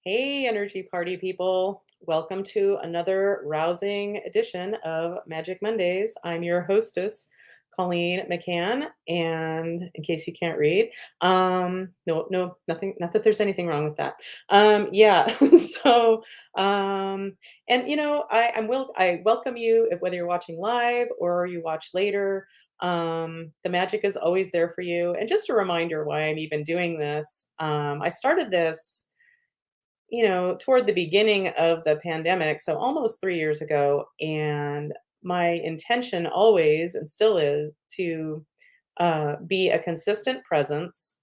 Hey, energy party people. Welcome to another rousing edition of Magic Mondays. I'm your hostess, Colleen McCann. And in case you can't read, no, nothing, not that there's anything wrong with that. Yeah. so, and I welcome you whether you're watching live or you watch later. The magic is always there for you. And just a reminder why I'm even doing this. I started this toward the beginning of the pandemic, so almost 3 years ago, and my intention always and still is to, be a consistent presence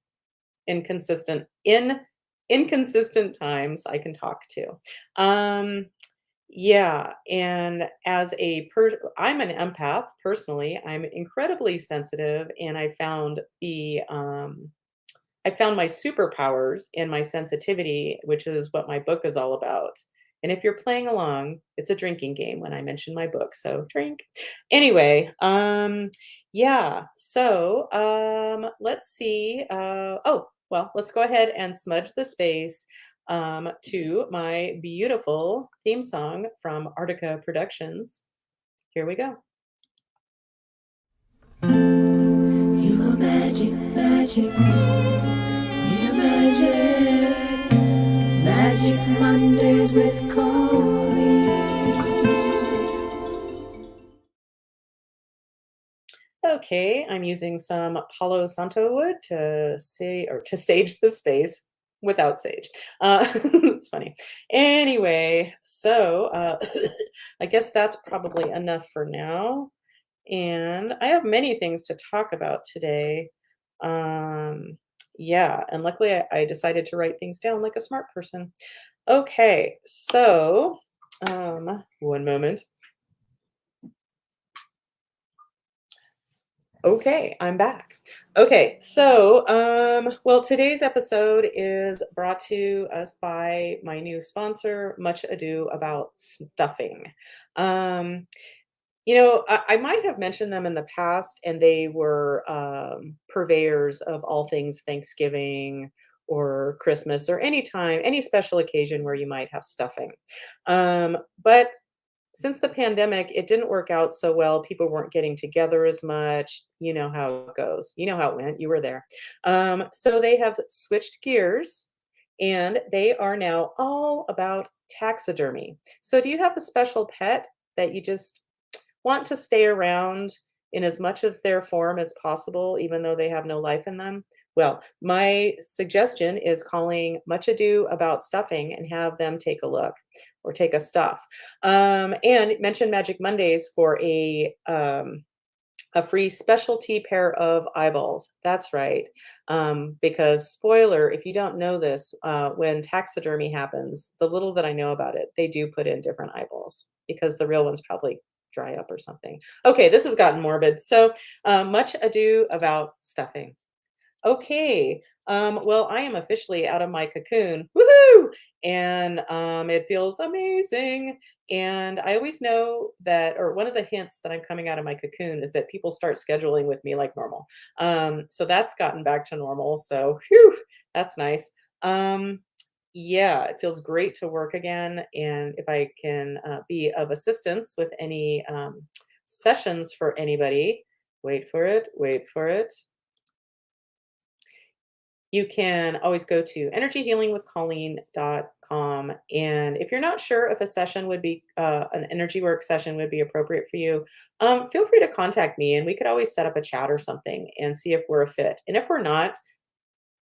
in inconsistent times I can talk to. Um, yeah, and I'm an empath personally, I'm incredibly sensitive, and I found my superpowers in my sensitivity, which is what my book is all about. And if you're playing along, it's a drinking game when I mention my book, so drink. Anyway, yeah, so let's see. Well, let's go ahead and smudge the space to my beautiful theme song from Artica Productions. Here we go. You are magic, magic. We are magic. Magic Mondays with Colleen. Okay, I'm using some Palo Santo wood to sage the space without sage. It's funny. Anyway, so I guess that's probably enough for now. And I have many things to talk about today. Um, yeah, and luckily I decided to write things down like a smart person. Okay, so one moment. Okay, I'm back. Okay, so well, today's episode is brought to us by my new sponsor, Much Ado About Stuffing. Um, I might have mentioned them in the past, and they were purveyors of all things Thanksgiving or Christmas or any time, any special occasion where you might have stuffing. But since the pandemic, it didn't work out so well. People weren't getting together as much. You know how it goes. You know how it went. You were there. So they have switched gears and they are now all about taxidermy. So, do you have a special pet that you just want to stay around in as much of their form as possible, even though they have no life in them? Well, my suggestion is calling Much Ado About Stuffing and have them take a look or take a stuff. And mention Magic Mondays for a free specialty pair of eyeballs. That's right. Because, spoiler, if you don't know this, when taxidermy happens, the little that I know about it, they do put in different eyeballs because the real ones probably dry up or something. Okay, this has gotten morbid. So, Much Ado About Stuffing. Okay. Well, I am officially out of my cocoon. Woohoo! And it feels amazing. And I always know that, or one of the hints that I'm coming out of my cocoon is that people start scheduling with me like normal. So that's gotten back to normal. So, whew, that's nice. Um, yeah, it feels great to work again. And if I can be of assistance with any sessions for anybody, wait for it, wait for it. You can always go to energyhealingwithcolleen.com. And if you're not sure if a session would be, an energy work session would be appropriate for you, feel free to contact me and we could always set up a chat or something and see if we're a fit. And if we're not,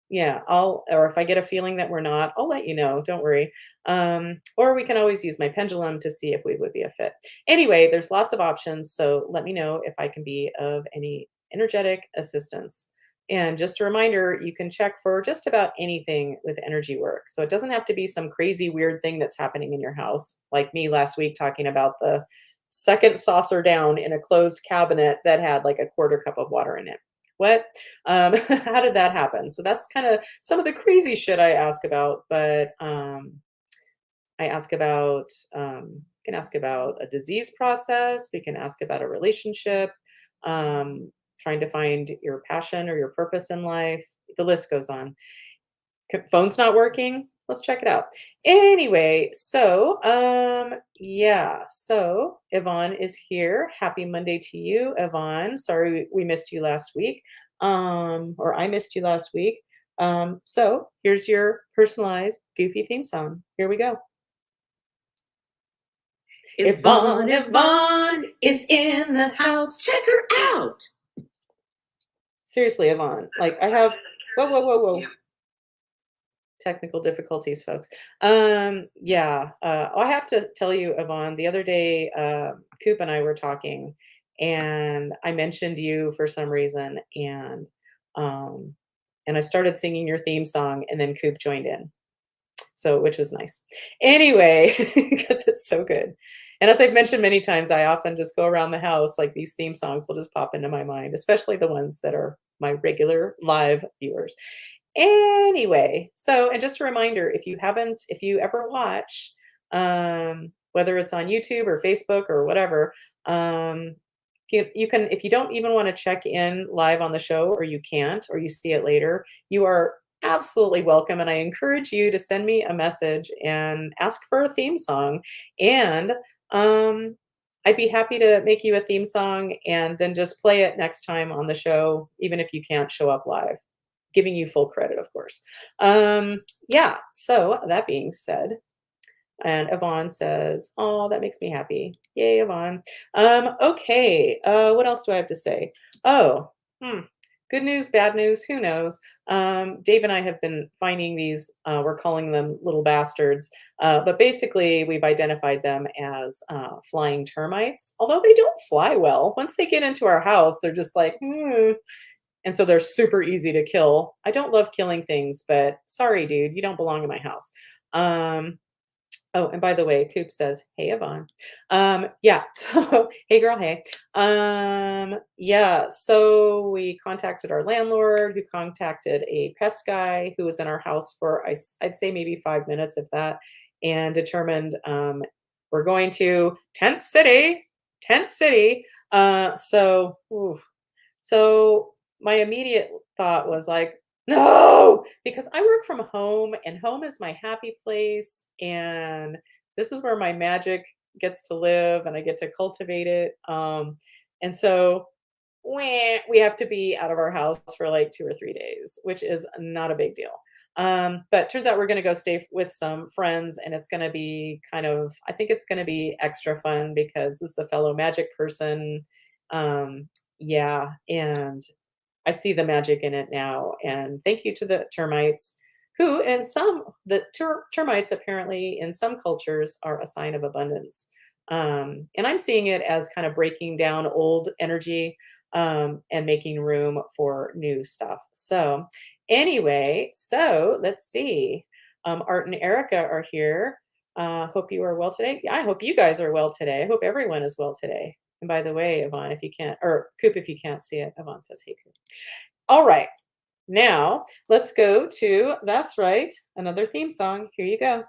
yeah, or if I get a feeling that we're not, I'll let you know. Don't worry. Or we can always use my pendulum to see if we would be a fit. Anyway, there's lots of options. So let me know if I can be of any energetic assistance. And just a reminder, you can check for just about anything with energy work. So it doesn't have to be some crazy weird thing that's happening in your house, like me last week talking about the second saucer down in a closed cabinet that had like a quarter cup of water in it. What? How did that happen? So that's kind of some of the crazy shit I ask about, but I ask about, we can ask about a disease process, we can ask about a relationship, trying to find your passion or your purpose in life. The list goes on. Phone's not working. let's check it out. Anyway, so yeah, so Yvonne is here. Happy Monday to you, Yvonne. Sorry we missed you last week. Or I missed you last week. So here's your personalized goofy theme song. Here we go. Yvonne is in the house. Check her out. Seriously, Yvonne. Like I have whoa. Technical difficulties, folks. Yeah, I have to tell you, Yvonne, the other day, Coop and I were talking, and I mentioned you for some reason, um, and I started singing your theme song, and then Coop joined in, so which was nice. Anyway, because it's so good. And as I've mentioned many times, I often just go around the house, like these theme songs will just pop into my mind, especially the ones that are my regular live viewers. Anyway, so and just a reminder, if you ever watch, whether it's on YouTube or Facebook or whatever, you can, if you don't even want to check in live on the show, or you can't, or you see it later, you are absolutely welcome. And I encourage you to send me a message and ask for a theme song. And I'd be happy to make you a theme song and then just play it next time on the show, even if you can't show up live, giving you full credit, of course. Yeah, so that being said, and Yvonne says, "Oh, that makes me happy. Yay, Yvonne." Okay, what else do I have to say? Oh, good news, bad news, who knows? Dave and I have been finding these, we're calling them little bastards, but basically we've identified them as flying termites, although they don't fly well. Once they get into our house, they're just like, and so they're super easy to kill. I don't love killing things, but sorry, dude, you don't belong in my house. Oh, and by the way, Coop says, "Hey, Yvonne." Yeah, so hey, girl, hey. Yeah, so we contacted our landlord, who contacted a pest guy who was in our house for I'd say maybe 5 minutes, if that, and determined we're going to Tent City, Tent City. So so my immediate thought was like, no, because I work from home and home is my happy place. And this is where my magic gets to live and I get to cultivate it. And so we have to be out of our house for like 2 or 3 days, which is not a big deal. But turns out we're going to go stay with some friends, and it's going to be I think it's going to be extra fun because this is a fellow magic person. Yeah, and I see the magic in it now. And thank you to the termites, who, and termites apparently in some cultures are a sign of abundance. And I'm seeing it as kind of breaking down old energy, and making room for new stuff. So, anyway, so let's see. Art and Erica are here. Hope you are well today. Yeah, I hope you guys are well today. I hope everyone is well today. And by the way, Yvonne, if you can't, or Coop, if you can't see it, Yvonne says, "Hey, Coop." All right. Now let's go to, that's right, another theme song. Here you go.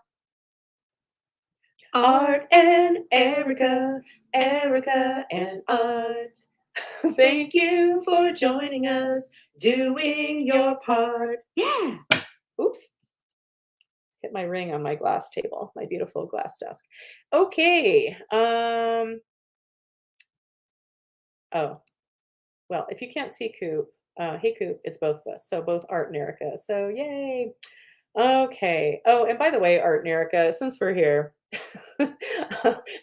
Art and Erica, Erica and Art. Thank you for joining us, doing your part. Yeah. Oops. Hit my ring on my glass table, my beautiful glass desk. Okay. Oh, well, if you can't see Coop, hey Coop, it's both of us. So both Art and Erica. So yay. Okay. Oh, and by the way, Art and Erica, since we're here, and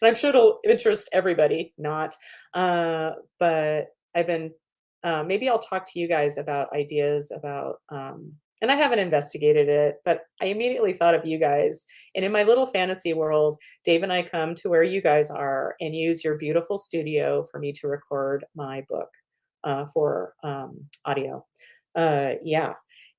I'm sure it'll interest everybody, not, but I've been, maybe I'll talk to you guys about ideas about, and I haven't investigated it, but I immediately thought of you guys. And in my little fantasy world, Dave and I come to where you guys are and use your beautiful studio for me to record my book, for audio. Yeah.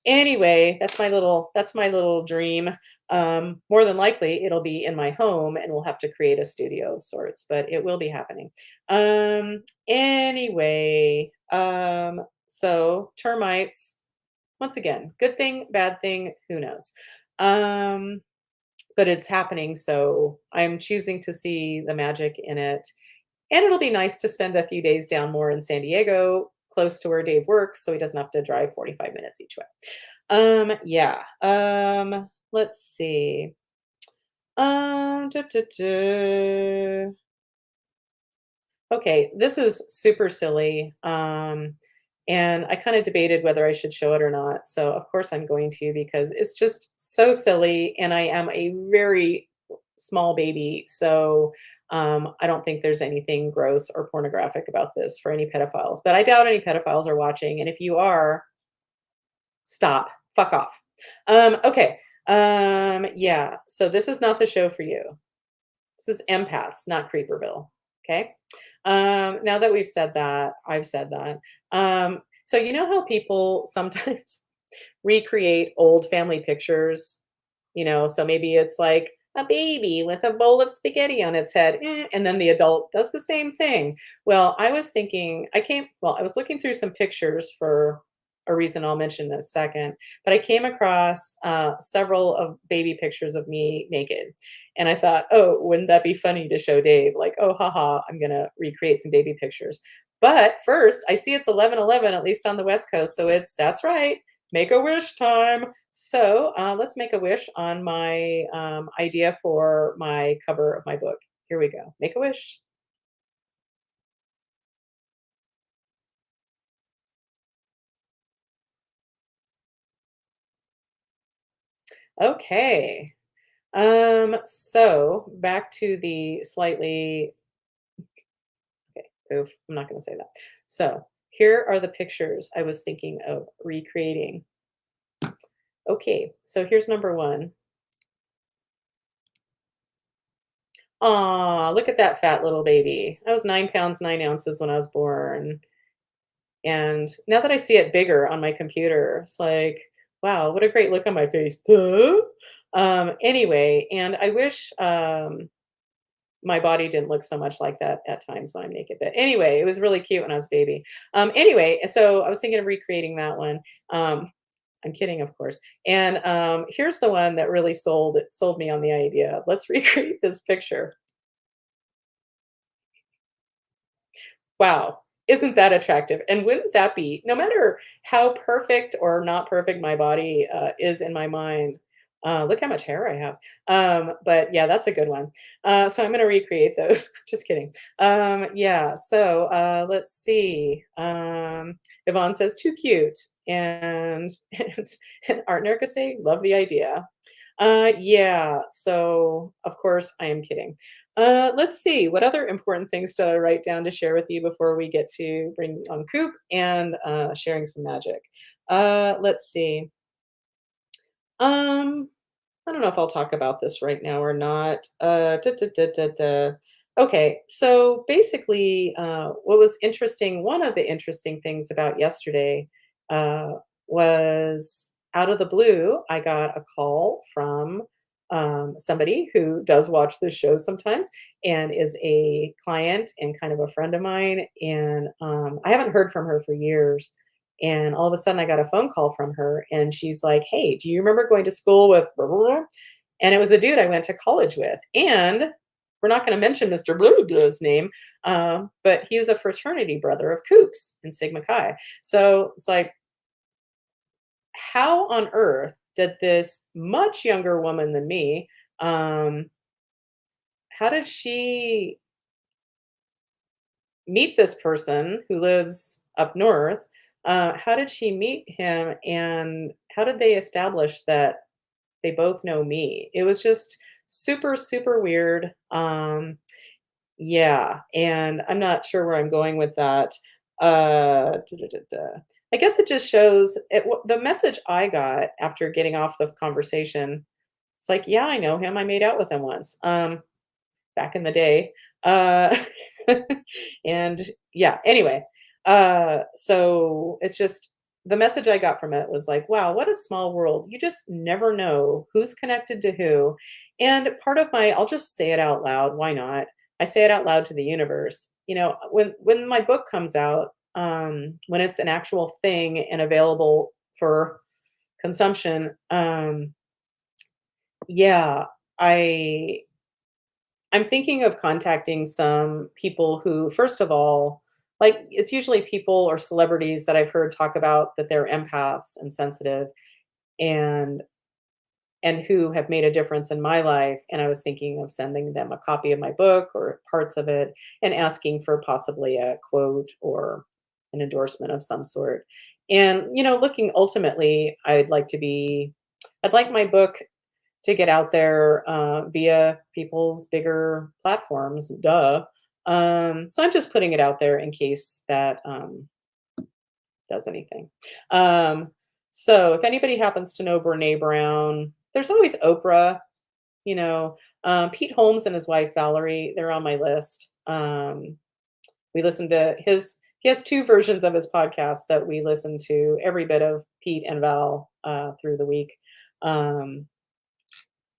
Anyway, that's my little dream. More than likely, it'll be in my home, and we'll have to create a studio of sorts, but it will be happening. Anyway, so termites, once again, good thing, bad thing, who knows? But it's happening, so I'm choosing to see the magic in it. And it'll be nice to spend a few days down more in San Diego, close to where Dave works, so he doesn't have to drive 45 minutes each way. Yeah. let's see. Duh, duh, duh. Okay, this is super silly. And I kind of debated whether I should show it or not. So, of course, I'm going to because it's just so silly. And I am a very small baby. So, I don't think there's anything gross or pornographic about this for any pedophiles. But I doubt any pedophiles are watching. And if you are, stop. Fuck off. Okay. Yeah. So, this is not the show for you. This is empaths, not Creeperville. Okay. Now that we've said that, I've said that. So you know how people sometimes recreate old family pictures? So maybe it's like a baby with a bowl of spaghetti on its head, and then the adult does the same thing. Well, I was thinking, I was looking through some pictures for a reason I'll mention in a second, but I came across several of baby pictures of me naked. And I thought, oh, wouldn't that be funny to show Dave? Like, oh, haha, I'm going to recreate some baby pictures. But first, I see it's 11:11, at least on the West Coast. So that's right, make a wish time. So let's make a wish on my idea for my cover of my book. Here we go. Make a wish. Okay. So back to the slightly, okay, oof, I'm not going to say that. So here are the pictures I was thinking of recreating. Okay, so here's number one. Aw, look at that fat little baby. I was 9 pounds, 9 ounces when I was born. And now that I see it bigger on my computer, it's like, wow, what a great look on my face. Huh? Anyway, and I wish my body didn't look so much like that at times when I'm naked. But anyway, it was really cute when I was a baby. Anyway, so I was thinking of recreating that one. I'm kidding, of course. And here's the one that really sold me on the idea. Let's recreate this picture. Wow, isn't that attractive? And wouldn't that be, no matter how perfect or not perfect my body is in my mind, look how much hair I have. But yeah, that's a good one. So I'm going to recreate those. Just kidding. Yeah, so let's see. Yvonne says, too cute. And Art Nerica say, love the idea. Yeah, so of course I am kidding. Let's see, what other important things did I write down to share with you before we get to bring on Coop and sharing some magic? Let's see. Um, I don't know if I'll talk about this right now or not. Okay, so basically, what was interesting, one of the interesting things about yesterday uh, was out of the blue, I got a call from somebody who does watch this show sometimes and is a client and kind of a friend of mine. And I haven't heard from her for years. And all of a sudden, I got a phone call from her, and she's like, "Hey, do you remember going to school with blah, blah, blah?" And it was a dude I went to college with. And we're not going to mention Mr. Blue Blue's name, but he was a fraternity brother of Coops in Sigma Chi. So it's like, how on earth did this much younger woman than me, um, how did she meet this person who lives up north? How did she meet him, and how did they establish that they both know me? It was just super, super weird. Yeah, and I'm not sure where I'm going with that. Da, da, da, da. I guess it just shows the message I got after getting off the conversation. It's like, yeah, I know him. I made out with him once. Back in the day. Uh, and yeah, anyway, so it's just the message I got from it was like, wow, what a small world. You just never know who's connected to who. And part of I'll just say it out loud. Why not? I say it out loud to the universe. When my book comes out, when it's an actual thing and available for consumption, yeah, I I'm thinking of contacting some people who, first of all, like it's usually people or celebrities that I've heard talk about that they're empaths and sensitive, and and who have made a difference in my life, and I was thinking of sending them a copy of my book or parts of it and asking for possibly a quote or an endorsement of some sort. And, looking ultimately, I'd like my book to get out there via people's bigger platforms, duh. So I'm just putting it out there in case that does anything. Um, so if anybody happens to know Brene Brown, there's always Oprah, Pete Holmes and his wife Valerie, they're on my list. We listen to he has two versions of his podcast that we listen to every bit of Pete and Val through the week. Um,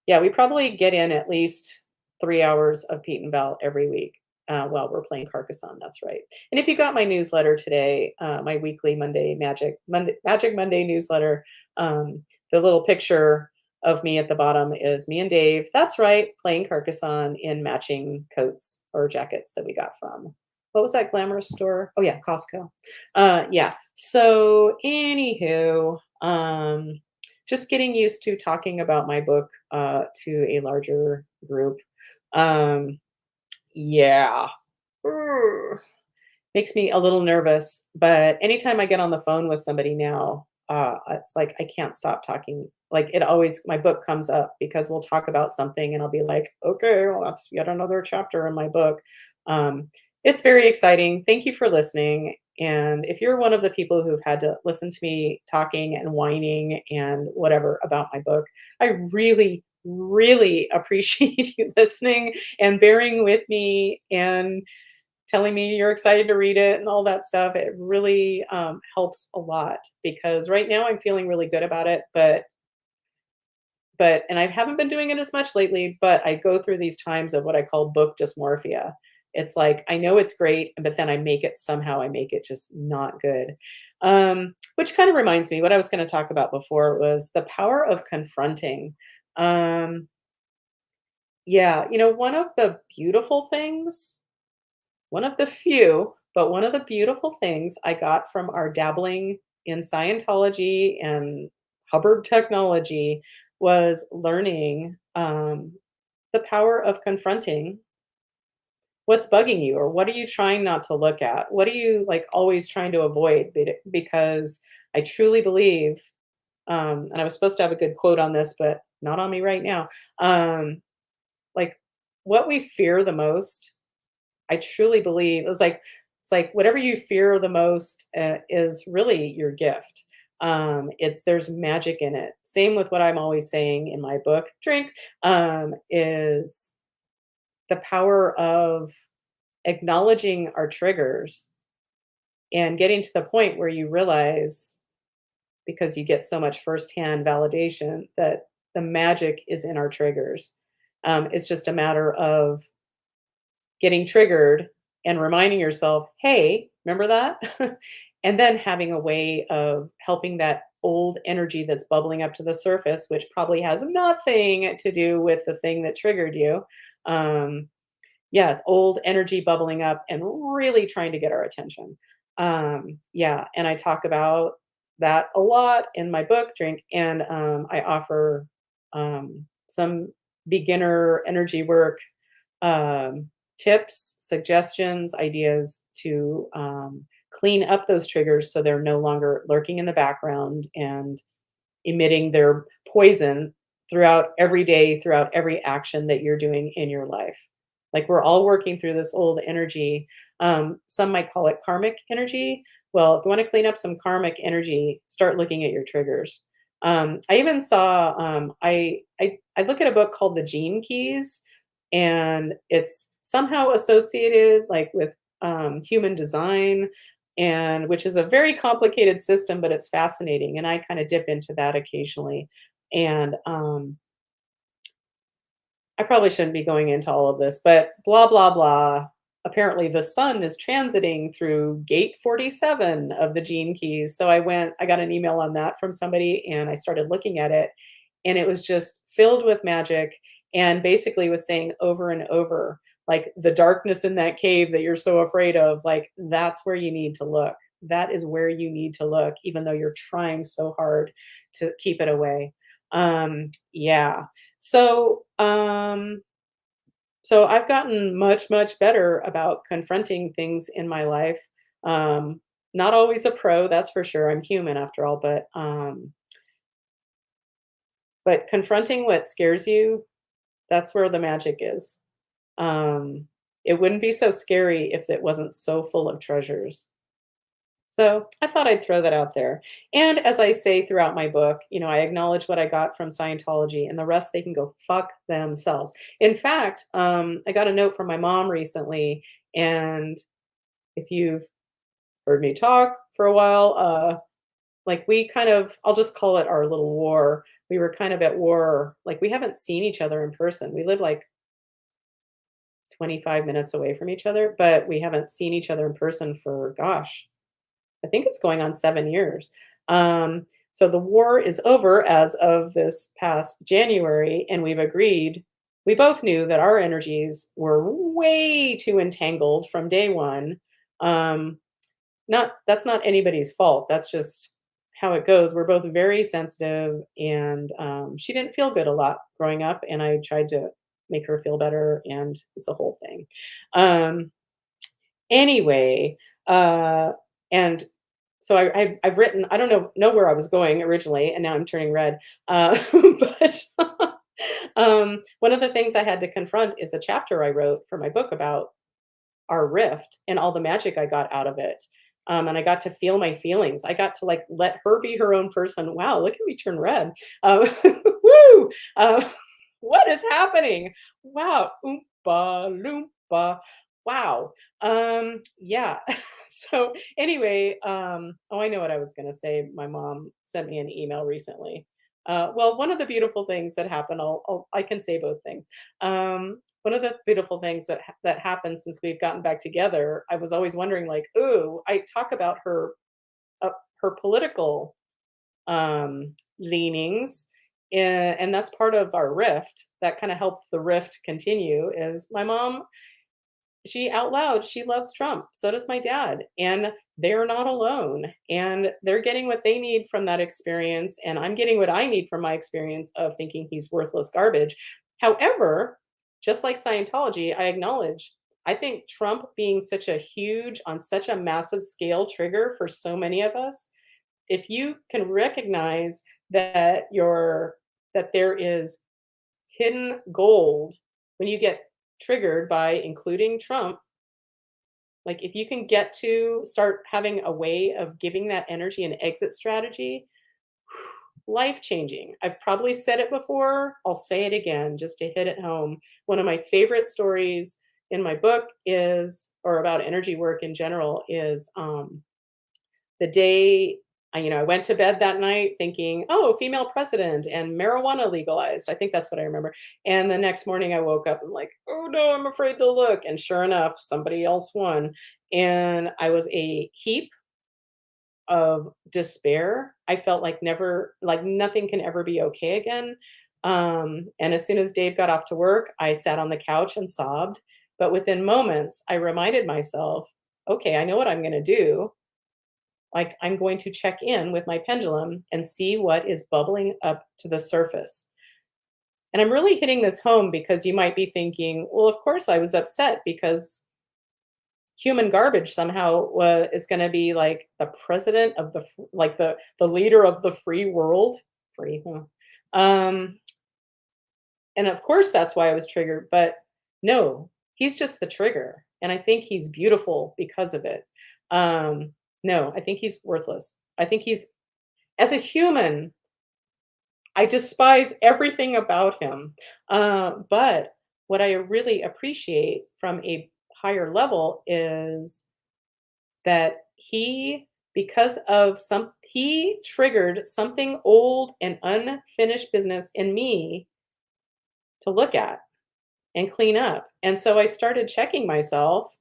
yeah, we probably get in at least 3 hours of Pete and Val every week, while we're playing Carcassonne, that's right. And if you got my newsletter today, my weekly Magic Monday newsletter, the little picture of me at the bottom is me and Dave, that's right, playing Carcassonne in matching coats or jackets that we got from what was that glamorous store? Oh, yeah, Costco. Yeah, so anywho, just getting used to talking about my book to a larger group. Um, yeah. Urgh. Makes me a little nervous, but anytime I get on the phone with somebody now, it's like I can't stop talking. Like it always, my book comes up because we'll talk about something and I'll be like, okay, well, that's yet another chapter in my book. Um, it's very exciting. Thank you for listening. And if you're one of the people who've had to listen to me talking and whining and whatever about my book, I really, really appreciate you listening and bearing with me and telling me you're excited to read it and all that stuff. It really helps a lot because right now I'm feeling really good about it, and I haven't been doing it as much lately, but I go through these times of what I call book dysmorphia. It's like I know it's great, but then I make it just not good. Which kind of reminds me, what I was going to talk about before was the power of confronting. Um, yeah, one of the beautiful things, one of the few, but one of the beautiful things I got from our dabbling in Scientology and Hubbard technology was learning the power of confronting what's bugging you or what are you trying not to look at? What are you like always trying to avoid? Because I truly believe, and I was supposed to have a good quote on this, but not on me right now. Like what we fear the most, I truly believe it's like whatever you fear the most is really your gift. There's magic in it. Same with what I'm always saying in my book, drink, is the power of acknowledging our triggers and getting to the point where you realize, because you get so much firsthand validation, that the magic is in our triggers. It's just a matter of getting triggered and reminding yourself, "Hey, remember that?" And then having a way of helping that old energy that's bubbling up to the surface, which probably has nothing to do with the thing that triggered you. Um, yeah, it's old energy bubbling up and really trying to get our attention. Yeah, and I talk about that a lot in my book, Drink, and I offer some beginner energy work tips, suggestions, ideas to clean up those triggers so they're no longer lurking in the background and emitting their poison throughout every day, throughout every action that you're doing in your life. Like we're all working through this old energy. Some might call it karmic energy. Well, if you want to clean up some karmic energy, start looking at your triggers. I even saw I look at a book called The Gene Keys, and it's somehow associated like with human design, and which is a very complicated system, but it's fascinating, and I kind of dip into that occasionally. And I probably shouldn't be going into all of this, but blah blah blah. Apparently, the sun is transiting through gate 47 of the Gene Keys. So I got an email on that from somebody, and I started looking at it, and it was just filled with magic and basically was saying over and over, like the darkness in that cave that you're so afraid of, like that's where you need to look. That is where you need to look, even though you're trying so hard to keep it away. Yeah. So, so I've gotten much, much better about confronting things in my life. Um, Not always a pro, that's for sure. I'm human after all, but confronting what scares you, that's where the magic is. Um, it wouldn't be so scary if it wasn't so full of treasures. So I thought I'd throw that out there. And as I say throughout my book, I acknowledge what I got from Scientology, and the rest they can go fuck themselves. In fact, I got a note from my mom recently, and if you've heard me talk for a while, like we kind of, I'll just call it our little war. We were kind of at war. Like we haven't seen each other in person. We live like 25 minutes away from each other, but we haven't seen each other in person for, gosh, I think it's going on 7 years. So the war is over as of this past January, and we've agreed. We both knew that our energies were way too entangled from day one. Um, not That's not anybody's fault. That's just how it goes. We're both very sensitive, and she didn't feel good a lot growing up, and I tried to make her feel better, and it's a whole thing. Um, Anyway, and so I've written, I don't know where I was going originally, and now I'm turning red. But one of the things I had to confront is a chapter I wrote for my book about our rift and all the magic I got out of it. And I got to feel my feelings. I got to like let her be her own person. Wow, look at me turn red. Woo! What is happening? Wow. Oompa loompa. Wow. Yeah. So anyway, oh, I know what I was going to say. My mom sent me an email recently. Well, one of the beautiful things that happened, I can say both things. One of the beautiful things that happened since we've gotten back together, I was always wondering, like, ooh, I talk about her political leanings, and that's part of our rift. That kind of helped the rift continue. Is my mom? She out loud, she loves Trump. So does my dad, and they're not alone. And they're getting what they need from that experience, and I'm getting what I need from my experience of thinking he's worthless garbage. However, just like Scientology, I acknowledge I think Trump being such a huge, on such a massive scale trigger for so many of us, if you can recognize that there is hidden gold when you get triggered by including Trump, like if you can get to start having a way of giving that energy an exit strategy, life changing. I've probably said it before. I'll say it again just to hit it home. One of my favorite stories in my book is, or about energy work in general, is the day I went to bed that night thinking, "Oh, female president and marijuana legalized." I think that's what I remember. And the next morning I woke up and like, "Oh no, I'm afraid to look." And sure enough, somebody else won. And I was a heap of despair. I felt like nothing can ever be okay again. And as soon as Dave got off to work, I sat on the couch and sobbed. But within moments, I reminded myself, okay, I know what I'm going to do. Like, I'm going to check in with my pendulum and see what is bubbling up to the surface. And I'm really hitting this home because you might be thinking, well, of course I was upset because human garbage somehow is going to be like the president of like the leader of the free world. Free, huh? Um, and of course that's why I was triggered. But no, he's just the trigger, and I think he's beautiful because of it. No, I think he's worthless. I think he's, as a human, I despise everything about him. But what I really appreciate from a higher level is that he triggered something old and unfinished business in me to look at and clean up. And so I started checking myself,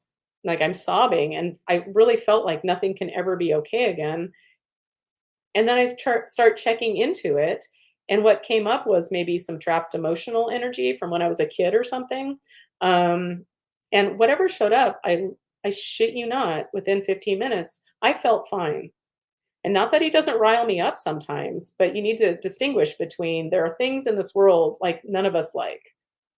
like I'm sobbing, and I really felt like nothing can ever be okay again. And then I start checking into it, and what came up was maybe some trapped emotional energy from when I was a kid or something. Um, and whatever showed up, I shit you not, within 15 minutes, I felt fine. And not that he doesn't rile me up sometimes, but you need to distinguish between there are things in this world like none of us like,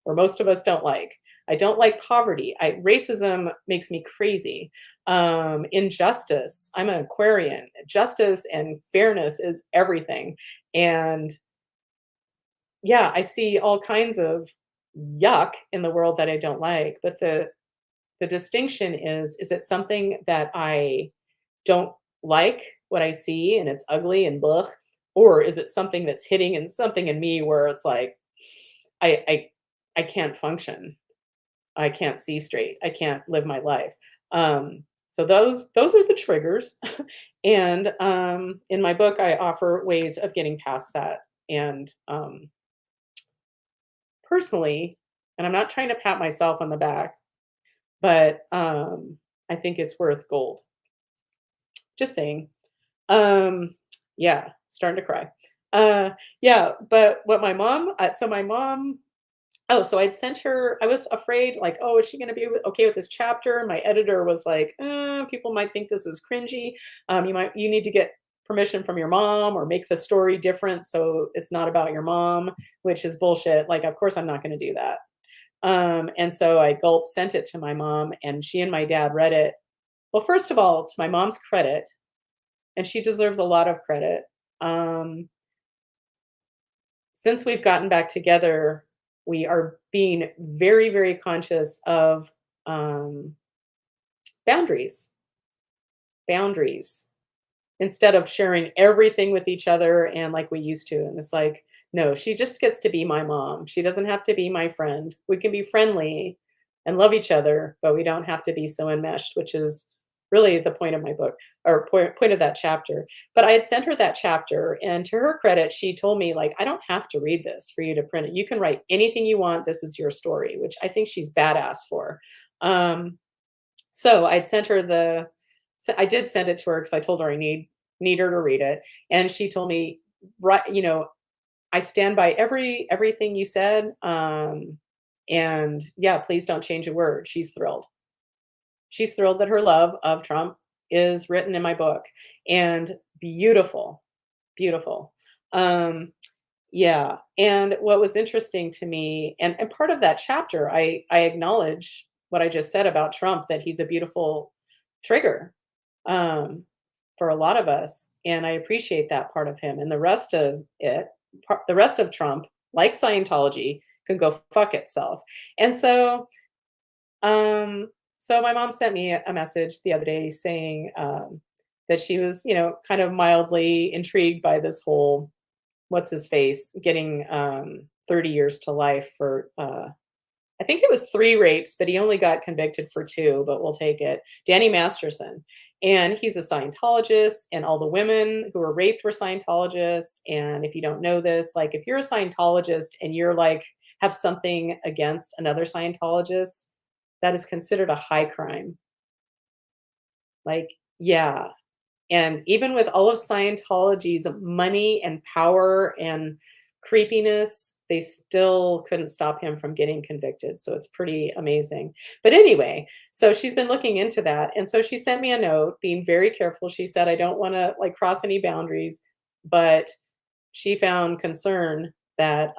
or most of us don't like. I don't like poverty. Racism makes me crazy. Injustice. I'm an Aquarian. Justice and fairness is everything. And yeah, I see all kinds of yuck in the world that I don't like. But the distinction is it something that I don't like what I see and it's ugly and blech? Or is it something that's hitting and something in me where it's like I I I can't function. I can't see straight. I can't live my life. So those are the triggers. And in my book, I offer ways of getting past that. And personally, and I'm not trying to pat myself on the back, but I think it's worth gold. Just saying. Um, yeah, starting to cry. Yeah, but what my mom, so my mom, oh, so I'd sent her, I was afraid, like, oh, is she going to be okay with this chapter? My editor was like, people might think this is cringy. You need to get permission from your mom or make the story different so it's not about your mom, which is bullshit. Like, of course, I'm not going to do that. And so I gulped, sent it to my mom, and she and my dad read it. Well, first of all, to my mom's credit, and she deserves a lot of credit. Um, since we've gotten back together, we are being very, very conscious of um, boundaries. Boundaries. Instead of sharing everything with each other and like we used to. And it's like, no, she just gets to be my mom. She doesn't have to be my friend. We can be friendly and love each other, but we don't have to be so enmeshed, which is really the point of my book or point of that chapter. But I had sent her that chapter, and to her credit, she told me, like, I don't have to read this for you to print it. You can write anything you want. This is your story, which I think she's badass for. So I'd sent her I did send it to her because I told her I need her to read it, and she told me, right, I stand by everything you said, and yeah, please don't change a word. She's thrilled. She's thrilled that her love of Trump is written in my book, and beautiful, beautiful. Um, yeah, and what was interesting to me, and part of that chapter, I acknowledge what I just said about Trump, that he's a beautiful trigger um, for a lot of us, and I appreciate that part of him. And the rest of the rest of Trump, like Scientology, can go fuck itself. And um, so my mom sent me a message the other day saying that she was, kind of mildly intrigued by this whole what's his face getting 30 years to life for I think it was 3 rapes, but he only got convicted for 2, but we'll take it. Danny Masterson. And he's a Scientologist, and all the women who were raped were Scientologists. And if you don't know this, like, if you're a Scientologist and you're like have something against another Scientologist, that is considered a high crime. Like, yeah. And even with all of Scientology's money and power and creepiness, they still couldn't stop him from getting convicted. So it's pretty amazing. But anyway, so she's been looking into that. And so she sent me a note being very careful. She said, I don't want to like cross any boundaries, but she found concern that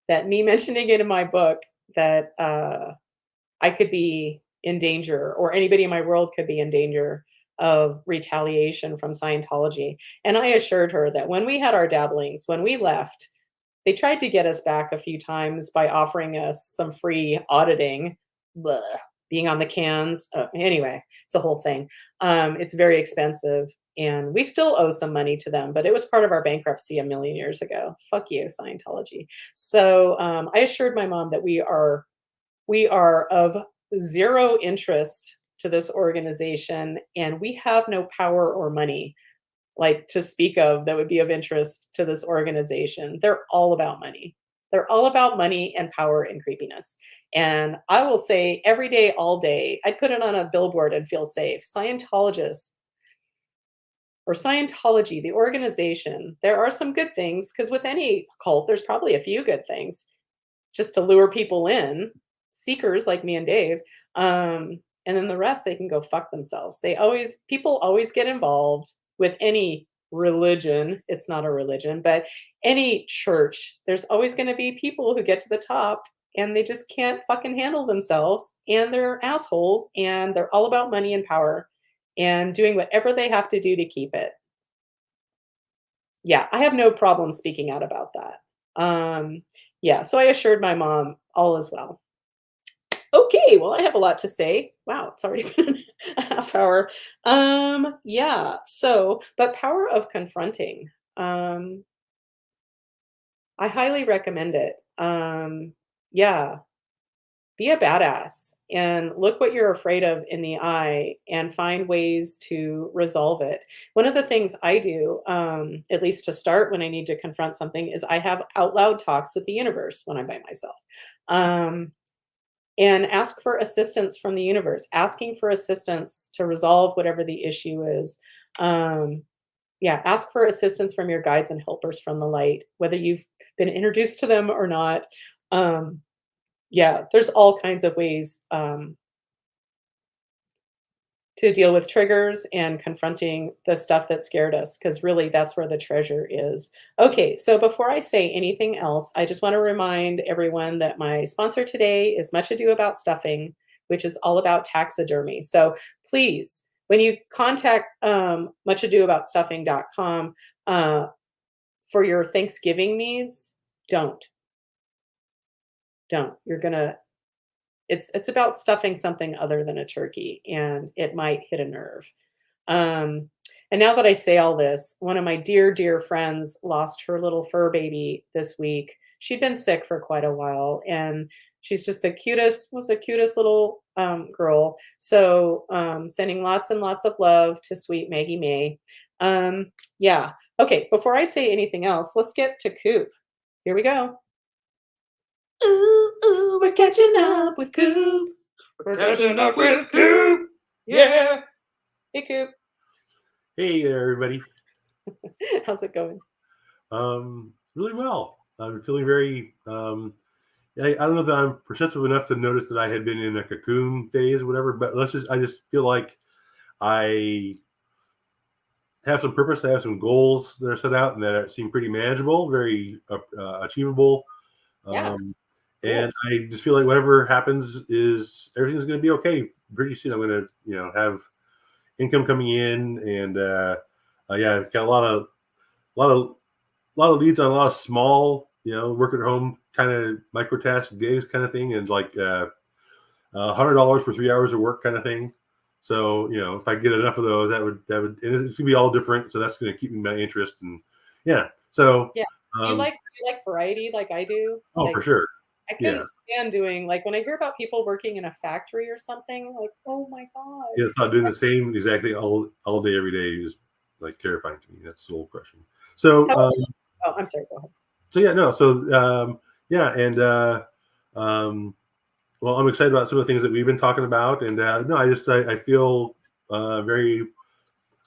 that me mentioning it in my book, that I could be in danger, or anybody in my world could be in danger of retaliation from Scientology. And I assured her that when we had our dabblings, when we left, they tried to get us back a few times by offering us some free auditing, blah, being on the cans. Anyway, it's a whole thing. It's very expensive. And we still owe some money to them, but it was part of our bankruptcy a million years ago. Fuck you, Scientology. So I assured my mom that we are of zero interest to this organization, and we have no power or money, like, to speak of, that would be of interest to this organization. They're all about money. They're all about money and power and creepiness. And I will say every day, all day, I'd put it on a billboard and feel safe. Scientologists or Scientology, the organization, there are some good things, because with any cult, there's probably a few good things just to lure people in, seekers like me and Dave. and then the rest they can go fuck themselves. People always get involved with any religion. It's not a religion, but any church. There's always going to be people who get to the top and they just can't fucking handle themselves and they're assholes and they're all about money and power and doing whatever they have to do to keep it. Yeah, I have no problem speaking out about that. Yeah, so I assured my mom all is well. Okay, well, I have a lot to say. Wow, it's already been a half hour. Yeah, so, but power of confronting. Um, I highly recommend it. Yeah, be a badass and look what you're afraid of in the eye and find ways to resolve it. One of the things I do, at least to start when I need to confront something, is I have out loud talks with the universe when I'm by myself. Um, and ask for assistance from the universe, asking for assistance to resolve whatever the issue is. Um, yeah, ask for assistance from your guides and helpers from the light, whether you've been introduced to them or not. Um, yeah, there's all kinds of ways to deal with triggers and confronting the stuff that scared us, because really that's where the treasure is. Okay, so before I say anything else, I just want to remind everyone that my sponsor today is Much Ado About Stuffing, which is all about taxidermy. So please, when you contact muchadoaboutstuffing.com for your Thanksgiving needs, don't. You're gonna it's about stuffing something other than a turkey, and it might hit a nerve. Um, and now that I say all this, one of my dear, dear friends lost her little fur baby this week. She'd been sick for quite a while, and she's just the cutest little girl. So sending lots and lots of love to sweet Maggie May. Yeah. Okay. Before I say anything else, let's get to Coop. Here we go. Ooh, ooh, we're catching up with Coop. We're catching up with Coop. Yeah. Hey, Coop. Hey there, everybody. How's it going? Really well. I'm feeling very. I don't know that I'm perceptive enough to notice that I had been in a cocoon phase or whatever. But I just feel like I have some purpose. I have some goals that are set out and that seem pretty manageable, very achievable. Yeah. And I just feel like whatever happens is everything's going to be okay. Pretty soon, I'm going to, have income coming in, and yeah, I've got a lot of leads on a lot of small, work at home kind of micro task gigs kind of thing, and like $100 for 3 hours of work kind of thing. So if I get enough of those, that would, and it's gonna be all different. So that's going to keep me my interest, and yeah. So yeah. Do you like variety like I do? Oh, like, for sure. I couldn't stand doing, like, when I hear about people working in a factory or something, like, oh my God. Yeah, thought doing the same exactly all day, every day is like terrifying to me. That's soul crushing. So, oh, I'm sorry, go ahead. So yeah, no, so yeah, and well, I'm excited about some of the things that we've been talking about, and no, I feel very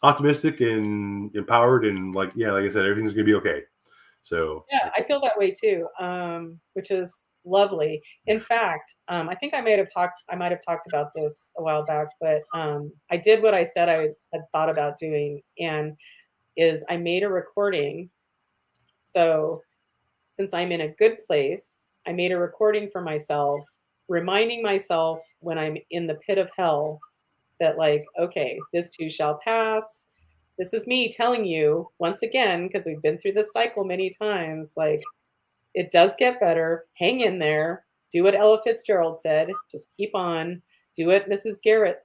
optimistic and empowered, and like I said, everything's gonna be okay. So yeah, I feel that way too, which is lovely. In fact, I think I might have talked about this a while back, but I did what I said I had thought about doing, and is I made a recording. So since I'm in a good place, I made a recording for myself, reminding myself when I'm in the pit of hell that, like, okay, this too shall pass. This is me telling you once again, because we've been through this cycle many times, like, it does get better. Hang in there. Do what Ella Fitzgerald said. Just keep on. Do what Mrs. Garrett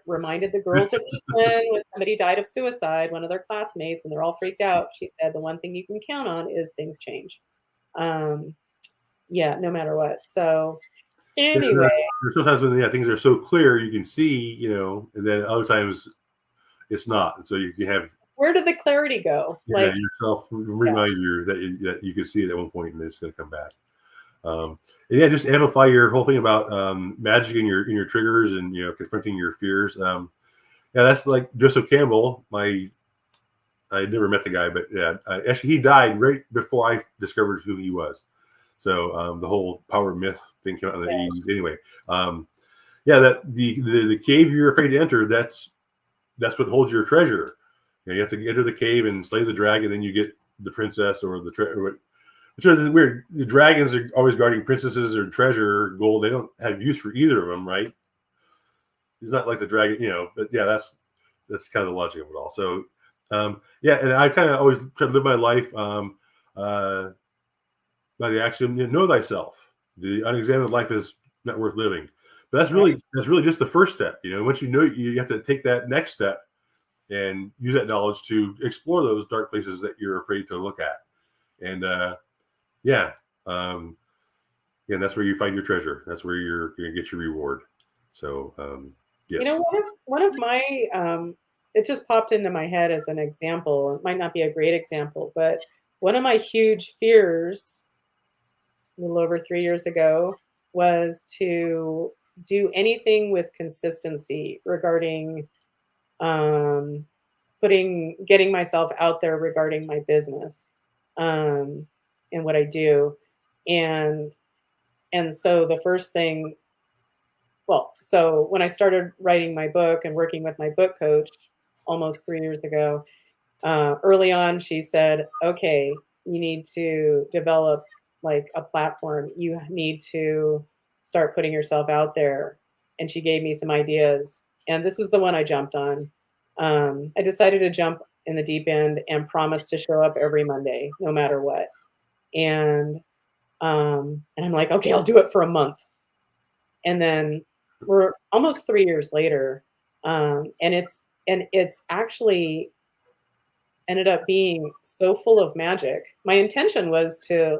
reminded the girls at Eastland when somebody died of suicide, one of their classmates, and they're all freaked out. She said, the one thing you can count on is things change. Yeah, no matter what. So anyway. Sometimes when things are so clear, you can see, and then other times it's not. And so you can have, where did the clarity go? Like yourself remind you that you can see it at one point and then it's going to come back. And yeah, just amplify your whole thing about magic in your triggers and confronting your fears. Yeah, that's like Joseph Campbell. I never met the guy, but yeah, actually he died right before I discovered who he was. So the whole power myth thing came out in the 80s. Anyway, yeah, that the cave you're afraid to enter, that's what holds your treasure. You have to enter the cave and slay the dragon, then you get the princess or the treasure. Which is weird. The dragons are always guarding princesses or treasure or gold. They don't have use for either of them, right? It's not like the dragon, But yeah, that's kind of the logic of it all. So, yeah, and I kind of always try to live my life by the axiom: know thyself. The unexamined life is not worth living. But that's really just the first step. Once you know, you have to take that next step and use that knowledge to explore those dark places that you're afraid to look at. And yeah, and that's where you find your treasure. That's where you're going to get your reward. So, yes. One of my it just popped into my head as an example. It might not be a great example, but one of my huge fears a little over 3 years ago was to do anything with consistency regarding getting myself out there regarding my business and what I do. And so the first thing, so when I started writing my book and working with my book coach almost 3 years ago, early on, she said, okay, you need to develop like a platform. You need to start putting yourself out there. And she gave me some ideas. And this is the one I jumped on. I decided to jump in the deep end and promise to show up every Monday, no matter what. And I'm like, okay, I'll do it for a month. And then we're almost 3 years later. And it's actually ended up being so full of magic. My intention was to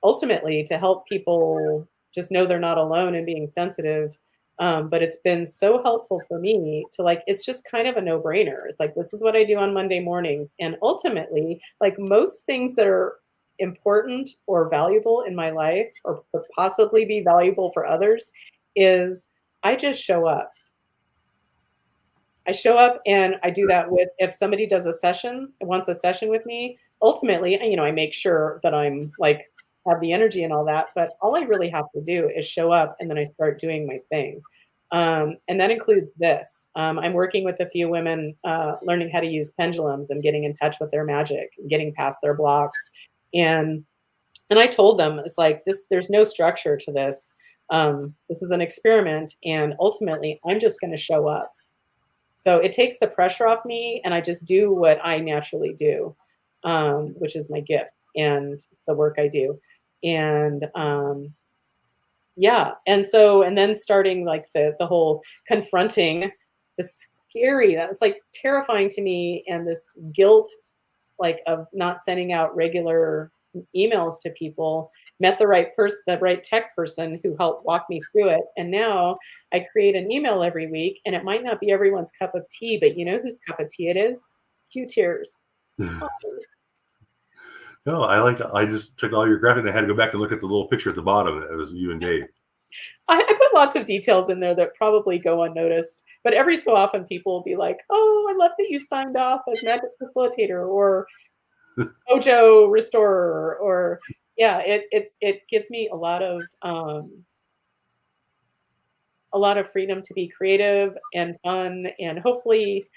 ultimately to help people just know they're not alone and being sensitive. But it's been so helpful for me to it's just kind of a no-brainer. It's like, this is what I do on Monday mornings. And ultimately, like most things that are important or valuable in my life or could possibly be valuable for others is I just show up. I show up and I do that with, if somebody does a session, wants a session with me, ultimately, I make sure that I'm have the energy and all that, but all I really have to do is show up and then I start doing my thing. And that includes this. I'm working with a few women learning how to use pendulums and getting in touch with their magic and getting past their blocks. And I told them, it's like this, there's no structure to this. This is an experiment and ultimately I'm just going to show up. So it takes the pressure off me and I just do what I naturally do, which is my gift and the work I do. And yeah, and then starting the whole confronting the scary, that was terrifying to me, and this guilt of not sending out regular emails to people. Met the right person, the right tech person who helped walk me through it. And now I create an email every week, and it might not be everyone's cup of tea, but you know whose cup of tea it is? Q Tears. No, I just checked all your graphics and I had to go back and look at the little picture at the bottom. It was you and Dave. I put lots of details in there that probably go unnoticed, but every so often people will be like, oh, I love that you signed off as magic facilitator or Mojo restorer, or yeah, it gives me a lot of freedom to be creative and fun and hopefully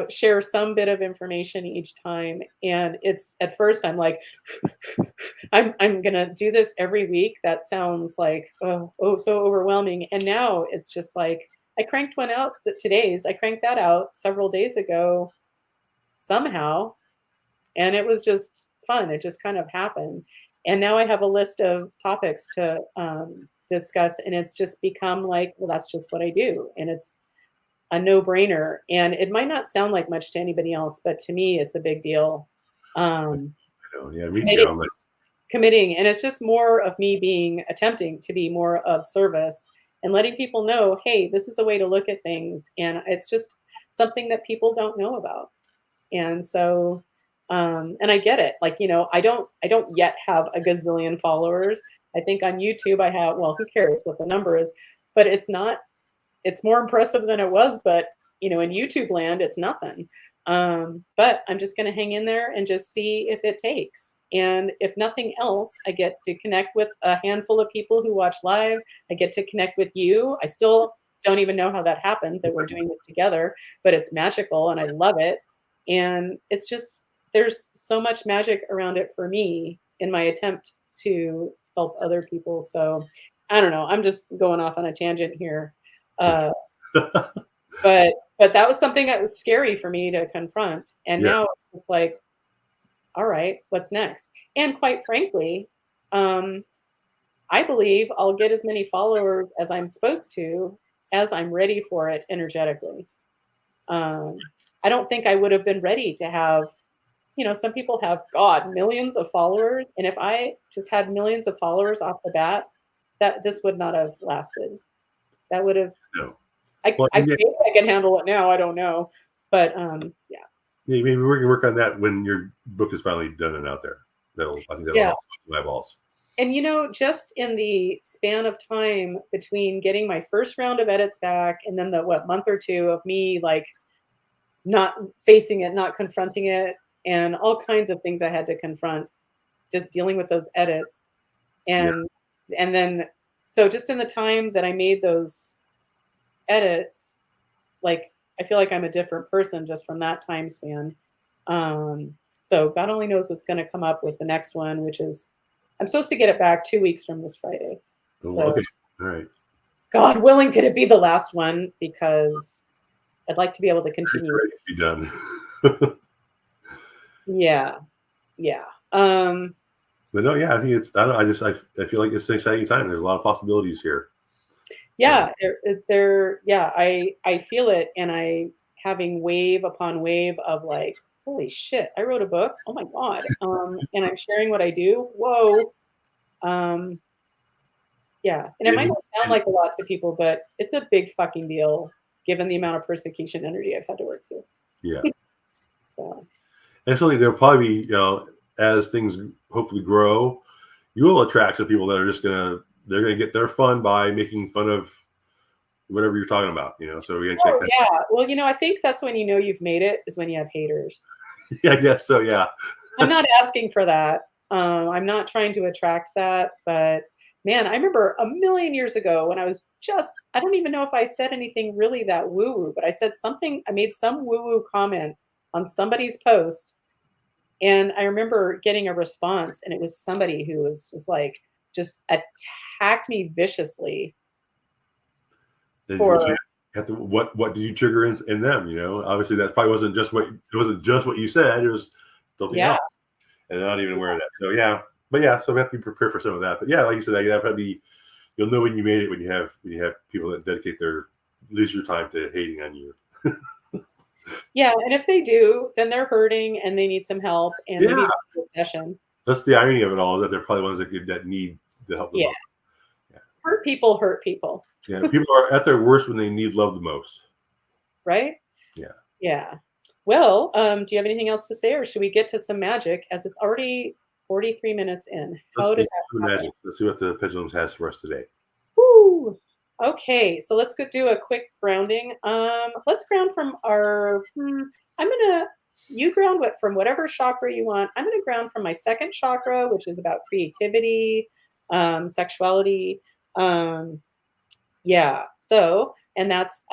share some bit of information each time. And it's, at first I'm like, I'm gonna do this every week. That sounds like oh so overwhelming. And now it's just like, I cranked one out I cranked that out several days ago somehow, and it was just fun. It just kind of happened. And now I have a list of topics to discuss, and it's just become well, that's just what I do. And it's a no-brainer, and it might not sound like much to anybody else, but to me it's a big deal. Yeah, me too. Committing, and it's just more of me attempting to be more of service and letting people know, hey, this is a way to look at things, and it's just something that people don't know about. And so and I get it, I don't yet have a gazillion followers. I think on YouTube I have, well, who cares what the number is, but it's more impressive than it was, but in YouTube land, it's nothing. But I'm just going to hang in there and just see if it takes. And if nothing else, I get to connect with a handful of people who watch live. I get to connect with you. I still don't even know how that happened, that we're doing this together, but it's magical and I love it. And it's just, there's so much magic around it for me in my attempt to help other people. So I don't know. I'm just going off on a tangent here. Uh, but that was something that was scary for me to confront. And Yeah. now it's like, all right, what's next? And quite frankly, I believe I'll get as many followers as I'm supposed to, as I'm ready for it energetically. I don't think I would have been ready to have, some people have, God, millions of followers. And if I just had millions of followers off the bat, that this would not have lasted. That would have, No. I Well, think I can handle it now. I don't know. But yeah. Yeah, maybe we can work on that when your book is finally done and out there. I think that'll Yeah. help my eyeballs. And just in the span of time between getting my first round of edits back and then the month or two of me like not facing it, not confronting it, and all kinds of things I had to confront, just dealing with those edits. And then so just in the time that I made those edits, like I feel like I'm a different person just from that time span. So God only knows what's going to come up with the next one, which is I'm supposed to get it back 2 weeks from this Friday. Oh, So okay. All right. God willing, could it be the last one? Because I'd like to be able to continue. Ready to be done. Yeah. But no, yeah, I think it's. I don't. I feel like it's an exciting time. There's a lot of possibilities here. Yeah, I feel it, and I having wave upon wave of like, holy shit, I wrote a book. Oh my God. And I'm sharing what I do. Whoa. Yeah. And it might not sound like a lot to people, but it's a big fucking deal given the amount of persecution energy I've had to work through. Yeah. So. And so there'll probably be, as things hopefully grow, you will attract some people that are just they're gonna get their fun by making fun of whatever you're talking about, So we gotta take that. Yeah. Well, I think that's when you've made it is when you have haters. Yeah, I guess so. Yeah. I'm not asking for that. I'm not trying to attract that, but man, I remember a million years ago when I was I don't even know if I said anything really that woo-woo, but I made some woo-woo comment on somebody's post. And I remember getting a response, and it was somebody who was just attacked me viciously. What did you trigger in them? Obviously that probably wasn't just what you said. It was something else, and they're not even aware of that. So yeah, but yeah, so we have to be prepared for some of that. But yeah, like you said, that probably you'll know when you made it when you have people that dedicate their leisure time to hating on you. Yeah, and if they do, then they're hurting and they need some help, and maybe a session. That's the irony of it all, is that they're probably ones that need the help the most. Yeah. Hurt people. Yeah, people are at their worst when they need love the most. Right? Yeah. Well, do you have anything else to say, or should we get to some magic as it's already 43 minutes in? Let's see what the pendulum has for us today. Woo! Okay, so let's do a quick grounding. Let's ground from our. You ground from whatever chakra you want. I'm going to ground from my second chakra, which is about creativity, sexuality. So, and that's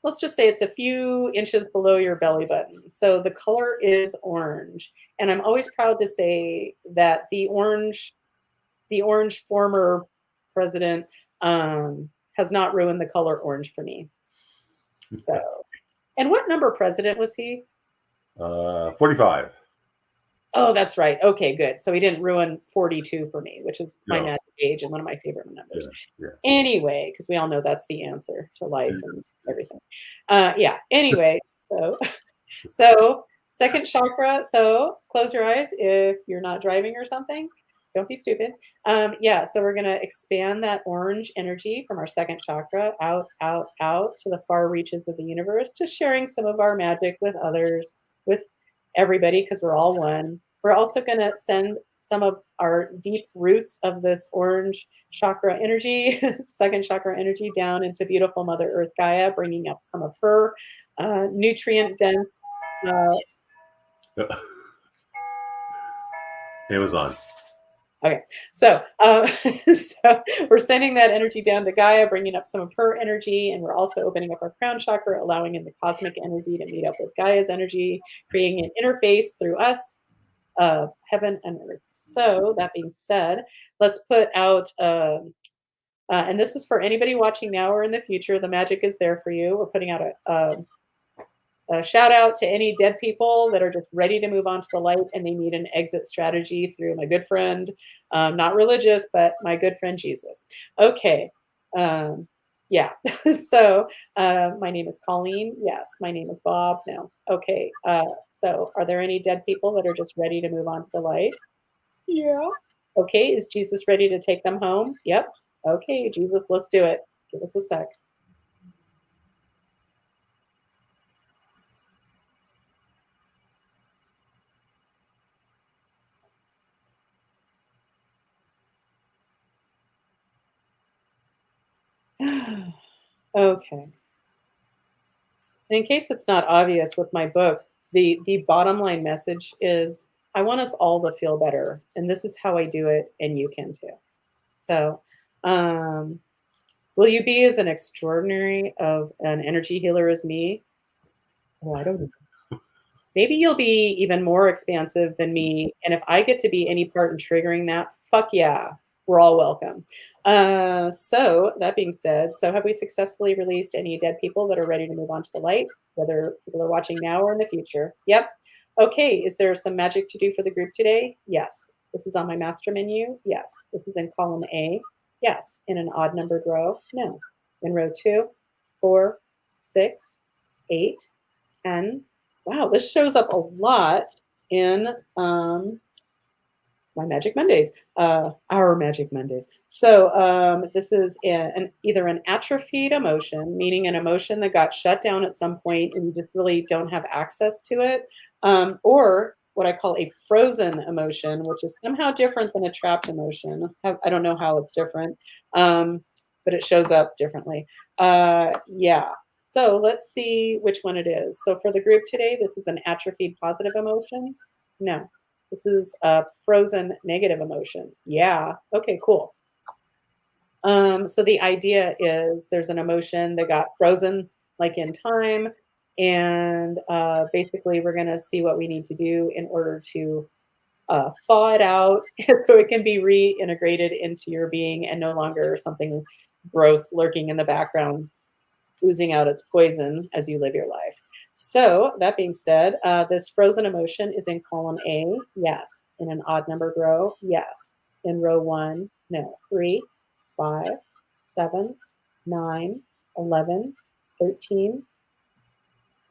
let's just say it's a few inches below your belly button. So the color is orange, and I'm always proud to say that the orange former president. Has not ruined the color orange for me. So, and what number president was he? 45. Oh, that's right. Okay, good. So he didn't ruin 42 for me, which is my magic age and one of my favorite numbers. Yeah. Anyway, because we all know that's the answer to life and everything. Anyway, so second chakra. So close your eyes if you're not driving or something. Don't be stupid. So we're going to expand that orange energy from our second chakra out to the far reaches of the universe, just sharing some of our magic with others, with everybody, because we're all one. We're also going to send some of our deep roots of this orange chakra energy, second chakra energy, down into beautiful Mother Earth Gaia, bringing up some of her nutrient dense. Amazon. Okay, so so we're sending that energy down to Gaia, bringing up some of her energy, and we're also opening up our crown chakra, allowing in the cosmic energy to meet up with Gaia's energy, creating an interface through us, heaven and earth. So that being said, let's put out. And this is for anybody watching now or in the future. The magic is there for you. We're putting out a shout out to any dead people that are just ready to move on to the light and they need an exit strategy through my good friend, not religious, but my good friend Jesus. Okay. Yeah. So my name is Colleen. Yes. My name is Bob. No. Okay. So are there any dead people that are just ready to move on to the light? Yeah. Okay. Is Jesus ready to take them home? Yep. Okay, Jesus, let's do it. Give us a sec. Okay. In case it's not obvious with my book, the bottom line message is I want us all to feel better, and this is how I do it, and you can too. So, um, will you be as an extraordinary of an energy healer as me? Oh, I don't know. Maybe you'll be even more expansive than me, and if I get to be any part in triggering that, fuck yeah, we're all welcome. So that being said, so have we successfully released any dead people that are ready to move on to the light, whether people are watching now or in the future? Yep. Okay, is there some magic to do for the group today? Yes. This is on my master menu? Yes. This is in column A? Yes. In an odd numbered row? No. In row 2, 4, 6, 8, 10. Wow, this shows up a lot in my Magic Mondays, our Magic Mondays. So this is either an atrophied emotion, meaning an emotion that got shut down at some point and you just really don't have access to it, or what I call a frozen emotion, which is somehow different than a trapped emotion. I don't know how it's different, but it shows up differently. Yeah. So let's see which one it is. So for the group today, this is an atrophied positive emotion. No. This is a frozen negative emotion. Yeah. Okay, cool. So the idea is there's an emotion that got frozen like in time. And basically, we're going to see what we need to do in order to thaw it out so it can be reintegrated into your being and no longer something gross lurking in the background, oozing out its poison as you live your life. So that being said, this frozen emotion is in column A, yes. In an odd numbered row, yes. In row 1, no. 3, 5, 7, 9, 11, 13,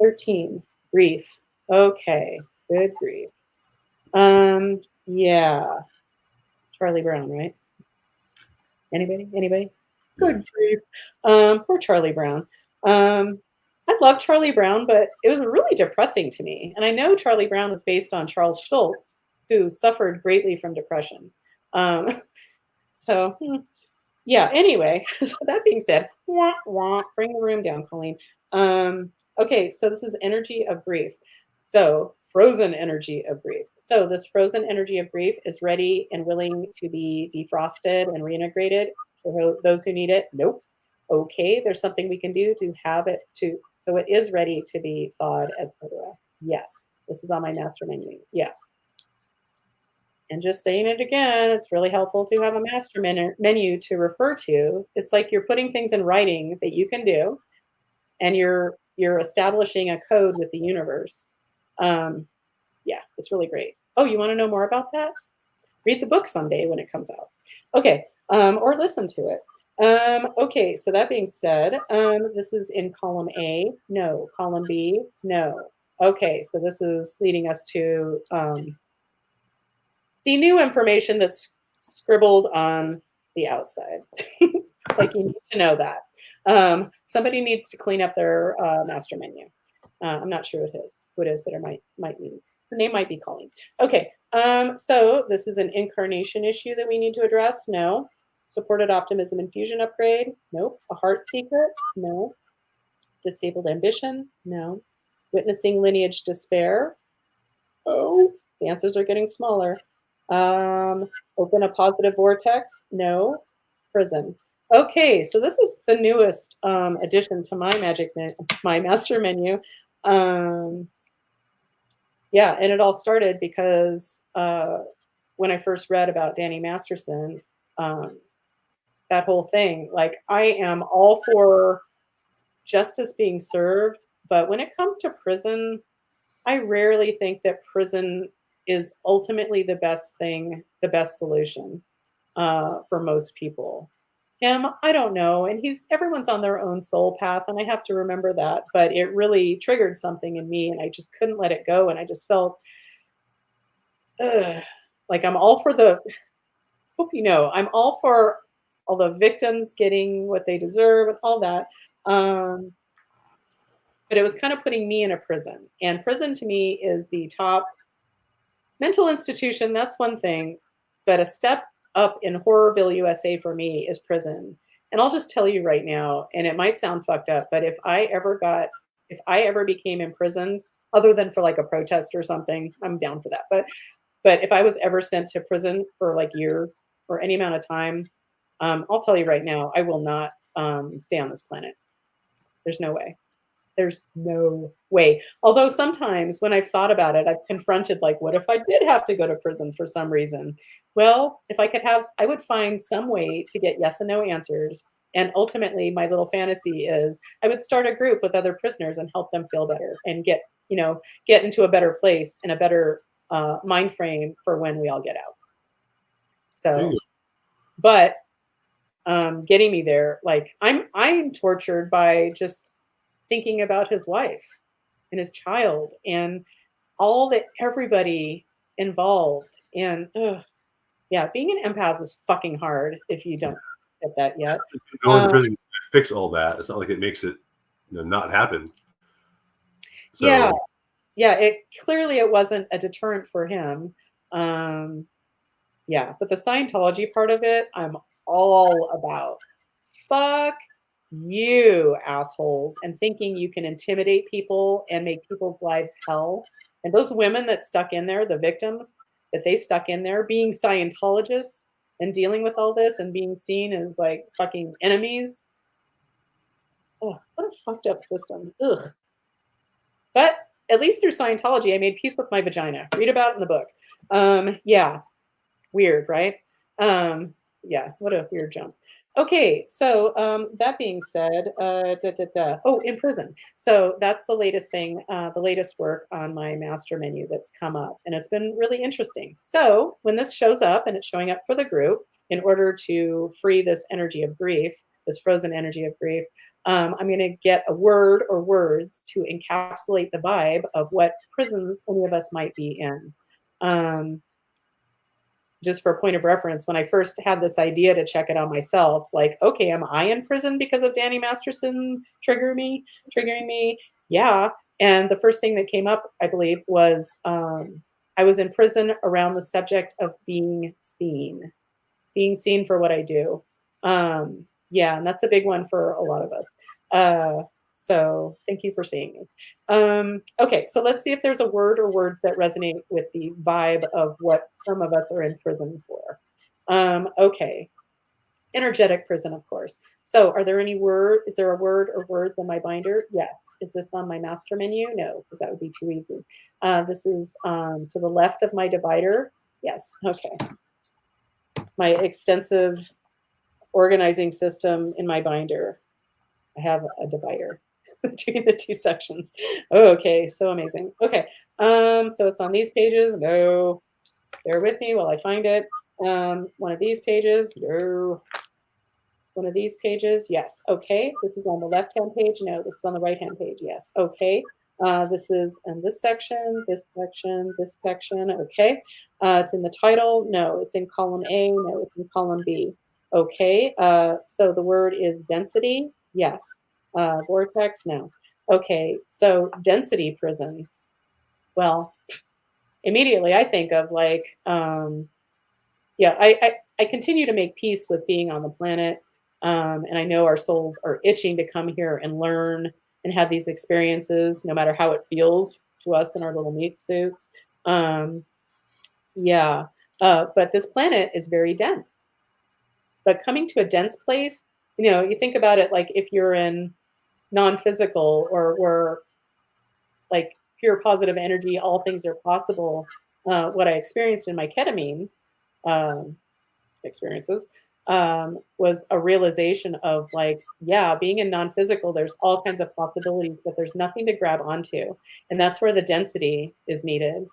13. Grief. Okay, good grief. Yeah. Charlie Brown, right? Anybody? Good grief. Poor Charlie Brown. I love Charlie Brown, but it was really depressing to me. And I know Charlie Brown was based on Charles Schultz, who suffered greatly from depression. So, yeah, anyway, so that being said, wah, wah, bring the room down, Colleen. Okay, so this is energy of grief. So, frozen energy of grief. So, this frozen energy of grief is ready and willing to be defrosted and reintegrated for those who need it. Nope. Okay, there's something we can do to have it to, so it is ready to be thawed, etc. Yes, this is on my master menu. Yes. And just saying it again, it's really helpful to have a master menu to refer to. It's like you're putting things in writing that you can do, and you're establishing a code with the universe. Yeah, it's really great. Oh, you want to know more about that? Read the book someday when it comes out. Okay, or listen to it. Okay, so that being said, this is in column A. No. Column B. No. Okay, so this is leading us to the new information that's scribbled on the outside. Like you need to know that. Somebody needs to clean up their master menu. I'm not sure who it is, but it might be. Her name might be Colleen. Okay, so this is an incarnation issue that we need to address. No. Supported optimism infusion upgrade. Nope. A heart secret. No. Disabled ambition? No. Witnessing lineage despair? Oh, the answers are getting smaller. Open a positive vortex? No. Prison. Okay, so this is the newest addition to my master menu. Yeah, and it all started because when I first read about Danny Masterson, um, that whole thing, like I am all for justice being served, but when it comes to prison, I rarely think that prison is ultimately the best thing, the best solution for most people. Him, I don't know, and he's everyone's on their own soul path, and I have to remember that. But it really triggered something in me, and I just couldn't let it go, and I just felt ugh, like I'm all for the. Hope you know, I'm all for all the victims getting what they deserve and all that. Um, but it was kind of putting me in a prison, and prison to me is the top mental institution. That's one thing, but a step up in Horrorville, USA for me is prison. And I'll just tell you right now, and it might sound fucked up, but if I ever became imprisoned, other than for like a protest or something, I'm down for that. But if I was ever sent to prison for like years or any amount of time, I'll tell you right now, I will not stay on this planet. There's no way. There's no way. Although sometimes when I've thought about it, I've confronted, like, what if I did have to go to prison for some reason? Well, if I could have, I would find some way to get yes and no answers. And ultimately, my little fantasy is I would start a group with other prisoners and help them feel better and get into a better place and a better mind frame for when we all get out. So, but getting me there, like I'm tortured by just thinking about his wife and his child and all that everybody involved. And yeah, being an empath is fucking hard if you don't get that yet. Going to prison to fix all that. It's not like it makes it not happen. So, yeah. It wasn't a deterrent for him. Yeah, but the Scientology part of it, I'm all about. Fuck you, assholes, and thinking you can intimidate people and make people's lives hell. And those women that stuck in there, the victims that they stuck in there, being Scientologists and dealing with all this and being seen as like fucking enemies. Oh, what a fucked up system. Ugh. But at least through Scientology, I made peace with my vagina. Read about it in the book. Yeah. Weird, right? Yeah, what a weird jump. Okay, so that being said, oh, in prison. So that's the latest thing, the latest work on my master menu that's come up, and it's been really interesting. So when this shows up, and it's showing up for the group, in order to free this energy of grief, this frozen energy of grief, I'm going to get a word or words to encapsulate the vibe of what prisons any of us might be in. Just for a point of reference, when I first had this idea to check it on myself, like, okay, am I in prison because of Danny Masterson triggering me? Yeah. And the first thing that came up, I believe, was I was in prison around the subject of being seen for what I do. Yeah, and that's a big one for a lot of us. So thank you for seeing me. Okay, so let's see if there's a word or words that resonate with the vibe of what some of us are in prison for. Okay, energetic prison, of course. So are there any is there a word or words in my binder? Yes. Is this on my master menu? No, because that would be too easy. This is to the left of my divider. Yes, okay. My extensive organizing system in my binder. I have a divider between the two sections. Okay, so amazing. Okay, so it's on these pages. No, bear with me while I find it. One of these pages. No. One of these pages. Yes. Okay, this is on the left-hand page. No, this is on the right-hand page. Yes. Okay. This is in this section, this section, this section. Okay. It's in the title. No, it's in column A. No, it's in column B. Okay. So the word is density. Yes. Vortex. No. Okay. So density prison. Well, immediately I think of like, yeah, I continue to make peace with being on the planet. And I know our souls are itching to come here and learn and have these experiences, no matter how it feels to us in our little meat suits. Um, yeah, but this planet is very dense. But coming to a dense place, you think about it like if you're in non-physical or where like pure positive energy, all things are possible. What I experienced in my ketamine um, experiences was a realization of like, yeah, being in non-physical, there's all kinds of possibilities, but there's nothing to grab onto. And that's where the density is needed.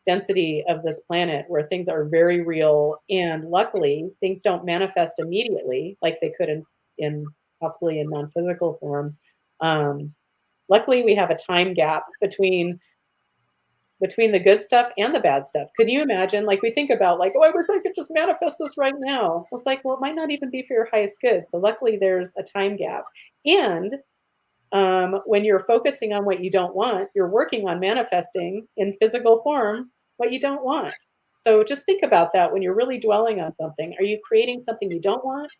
Density of this planet where things are very real. And luckily, things don't manifest immediately like they could in possibly in non-physical form. Um, Luckily, we have a time gap between the good stuff and the bad stuff. Could you imagine? Like we think about like, oh, I wish I could just manifest this right now. It's like, well, it might not even be for your highest good. So luckily there's a time gap. And when you're focusing on what you don't want, you're working on manifesting in physical form what you don't want. So just think about that when you're really dwelling on something. Are you creating something you don't want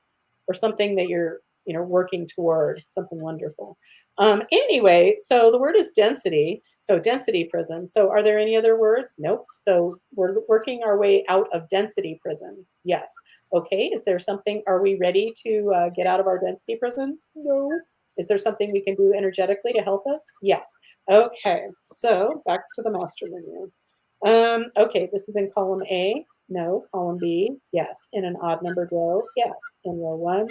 or something that you're working toward, something wonderful? Anyway, so the word is density. So density prison. So are there any other words? Nope. So we're working our way out of density prison. Yes. Okay. Is there something? Are we ready to get out of our density prison? No. Is there something we can do energetically to help us? Yes. Okay. So back to the master menu. Okay. This is in column A. No. Column B. Yes. In an odd numbered row. Yes. In row 1,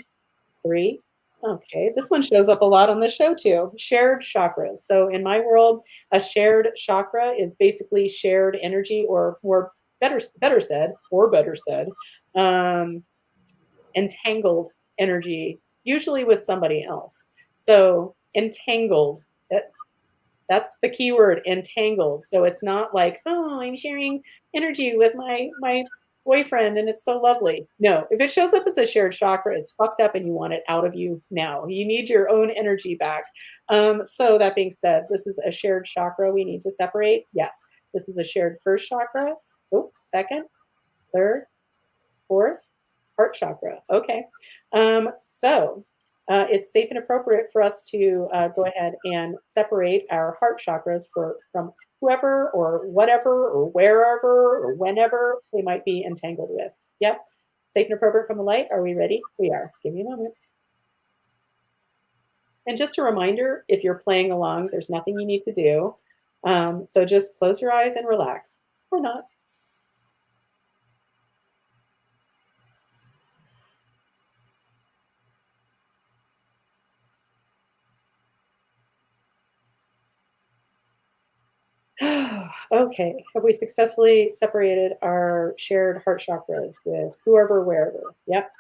3. Okay, this one shows up a lot on the show too. Shared chakras. So in my world, a shared chakra is basically shared energy, or better said, um, entangled energy, usually with somebody else. So entangled. That's the key word, entangled. So it's not like, oh, I'm sharing energy with my boyfriend and it's so lovely. No, if it shows up as a shared chakra, it's fucked up and you want it out of you now. You need your own energy back. So that being said, this is a shared chakra we need to separate. Yes, this is a shared first chakra. Oh, second, third, fourth, heart chakra. Okay. It's safe and appropriate for us to go ahead and separate our heart chakras from whoever or whatever or wherever or whenever they might be entangled with. Yep. Safe and appropriate from the light. Are we ready? We are. Give me a moment. And just a reminder, if you're playing along, there's nothing you need to do. So just close your eyes and relax, or not. Okay, have we successfully separated our shared heart chakras with whoever, wherever? Yep,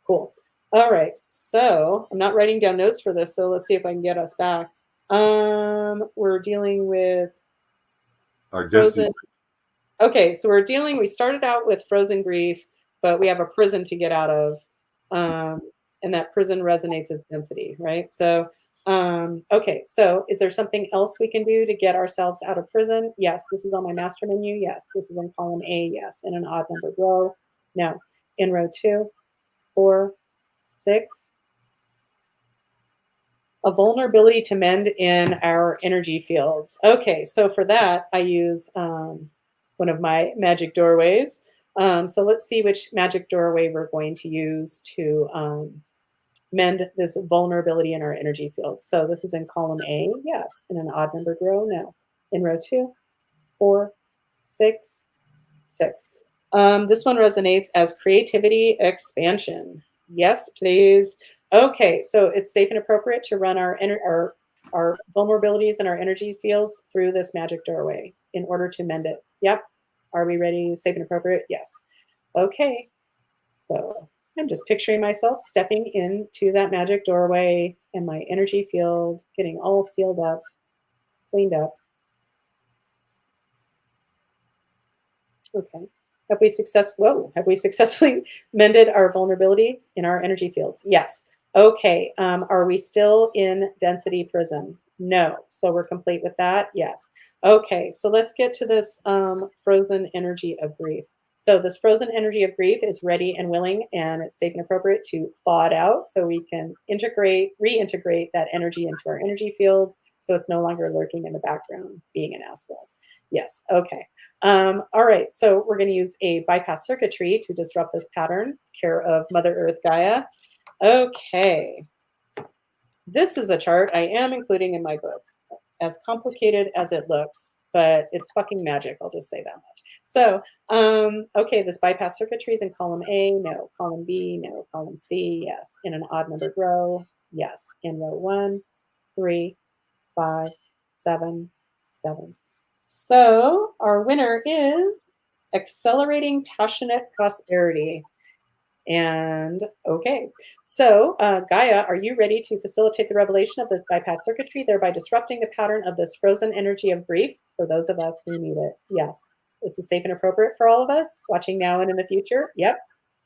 cool. All right, so I'm not writing down notes for this, so let's see if I can get us back. We're dealing with Our frozen. Okay, so we started out with frozen grief, but we have a prison to get out of. And that prison resonates as density, right? So, okay, so is there something else we can do to get ourselves out of prison? Yes, this is on my master menu. Yes, this is in column A. Yes, in an odd numbered row. No, in row 2, 4, 6. A vulnerability to mend in our energy fields. Okay, so for that, I use one of my magic doorways. So let's see which magic doorway we're going to use to mend this vulnerability in our energy fields. So this is in column A, yes. In an odd numbered row, no. In row 2, 4, 6, 6. This one resonates as creativity expansion. Yes, please. Okay, so it's safe and appropriate to run our vulnerabilities and our energy fields through this magic doorway in order to mend it. Yep. Are we ready? Safe and appropriate? Yes. Okay. So I'm just picturing myself stepping into that magic doorway and my energy field getting all sealed up, cleaned up. Okay. Have we successfully mended our vulnerabilities in our energy fields? Yes. Okay. Are we still in density prison? No. So we're complete with that? Yes. Okay. So let's get to this frozen energy of grief. So this frozen energy of grief is ready and willing, and it's safe and appropriate to thaw it out so we can reintegrate that energy into our energy fields so it's no longer lurking in the background being an asshole. Yes, okay. All right, so we're going to use a bypass circuitry to disrupt this pattern, care of Mother Earth Gaia. Okay. This is a chart I am including in my book, as complicated as it looks, but it's fucking magic. I'll just say that much. So, okay, this bypass circuitry is in column A, no. Column B, no. Column C, yes. In an odd numbered row, yes. In row 1, 3, 5, 7, 7. So our winner is Accelerating Passionate Prosperity. And okay, so Gaia, are you ready to facilitate the revelation of this bypass circuitry, thereby disrupting the pattern of this frozen energy of grief for those of us who need it? Yes. This is safe and appropriate for all of us watching now and in the future. Yep.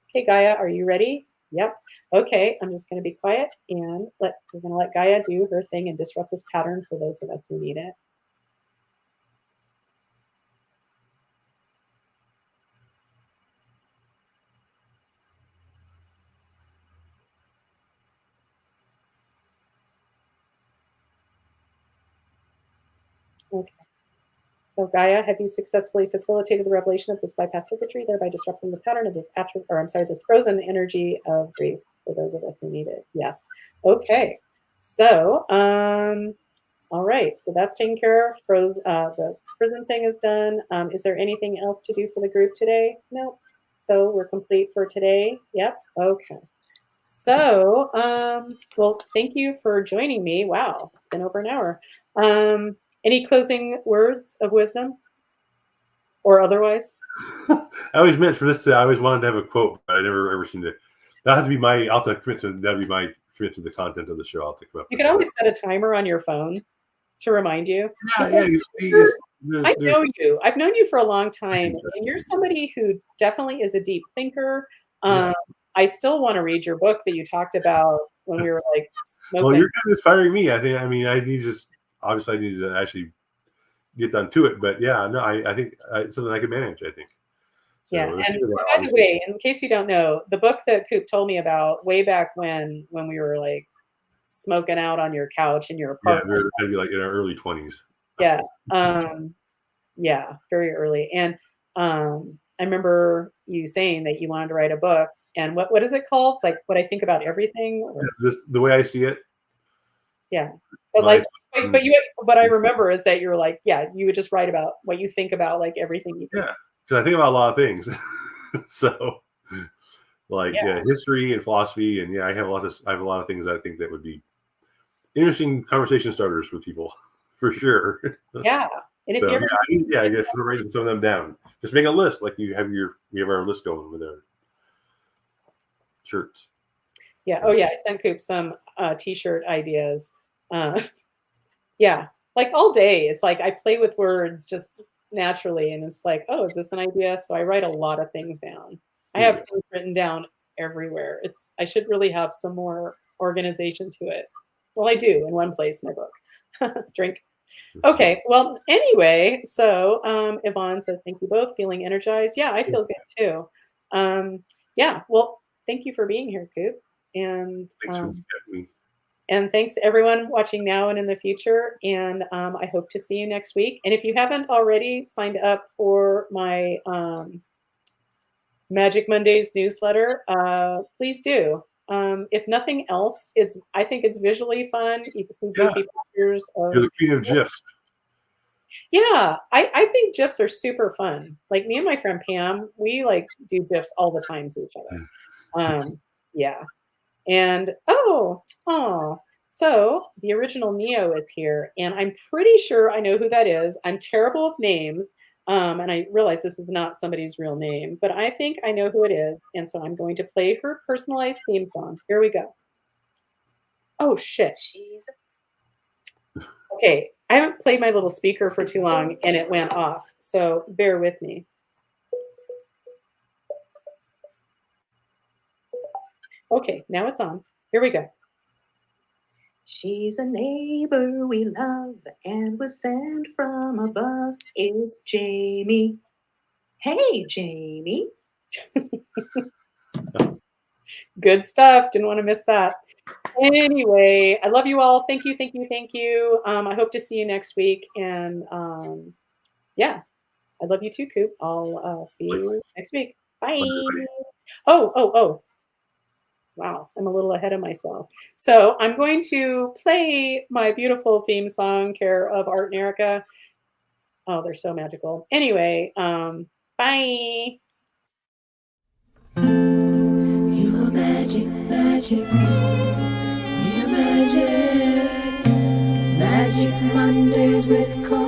Okay, Gaia, are you ready? Yep. Okay, I'm just going to be quiet and we're going to let Gaia do her thing and disrupt this pattern for those of us who need it. Okay. So Gaia, have you successfully facilitated the revelation of this bypass circuitry, thereby disrupting the pattern of this this frozen energy of grief for those of us who need it? Yes. Okay. So, all right. So that's taken care of. The prison thing is done. Is there anything else to do for the group today? No. So we're complete for today. Yep. Okay. So, well, thank you for joining me. Wow, it's been over an hour. Any closing words of wisdom or otherwise? I always meant for this. I always wanted to have a quote, but I never ever seemed to. That had to be my. I'll have to commit to. That'd be my commit to the content of the show. I'll take up. You can always set a timer on your phone to remind you. Yeah. I know you. I've known you for a long time, and you're somebody who definitely is a deep thinker. I still want to read your book that you talked about when we were like smoking. Well, you're kind of inspiring me. I think. I mean, I need obviously I need to actually get done to it. But yeah, no, I think it's something I can manage. I think. So yeah, and by the way, in case you don't know, the book that Coop told me about way back when we were like smoking out on your couch in your apartment. Yeah, maybe like in our early 20s. Yeah, yeah, very early. And I remember you saying that you wanted to write a book. And what is it called? It's like What I Think About Everything. Or... the way I see it. Yeah, but like, what I remember is that you're like, yeah, you would just write about what you think about, like everything you think. Yeah, because I think about a lot of things. So, like history and philosophy, and I have a lot of things that I think that would be interesting conversation starters with people, for sure. Yeah, and if so, I guess we're writing some of them down. Just make a list, like we have our list going with our shirts. Yeah. Oh yeah, I sent Coop some t-shirt ideas. Yeah, like all day. It's like I play with words just naturally, and it's like, oh, is this an idea? So I write a lot of things down. I have things written down everywhere. I should really have some more organization to it. Well, I do in one place, my book. Drink. Okay, well, anyway, so Yvonne says, thank you both, feeling energized. Yeah, I feel good too. Yeah, well, thank you for being here, Coop. And thanks for having me. And thanks everyone watching now and in the future. And I hope to see you next week. And if you haven't already signed up for my Magic Mondays newsletter, please do. If nothing else, I think it's visually fun. You can see goofy pictures. You're the queen of GIFs. Yeah, I think GIFs are super fun. Like me and my friend Pam, we like do GIFs all the time to each other. Yeah. And so the original Neo is here, and I'm pretty sure I know who that is. I'm terrible with names, and I realize this is not somebody's real name, but I think I know who it is, and so I'm going to play her personalized theme song. Here we go. Oh shit. Okay, I haven't played my little speaker for too long, and it went off, so bear with me. Okay, now it's on. Here we go. She's a neighbor we love and was sent from above. It's Jamie. Hey, Jamie. Good stuff. Didn't want to miss that. Anyway, I love you all. Thank you, thank you, thank you. I hope to see you next week. And yeah, I love you too, Coop. I'll see you next week. Bye. Oh. Wow, I'm a little ahead of myself. So I'm going to play my beautiful theme song, Care of Art and Erica. Oh, they're so magical. Anyway, bye. You are magic, magic. We are magic. Magic Mondays with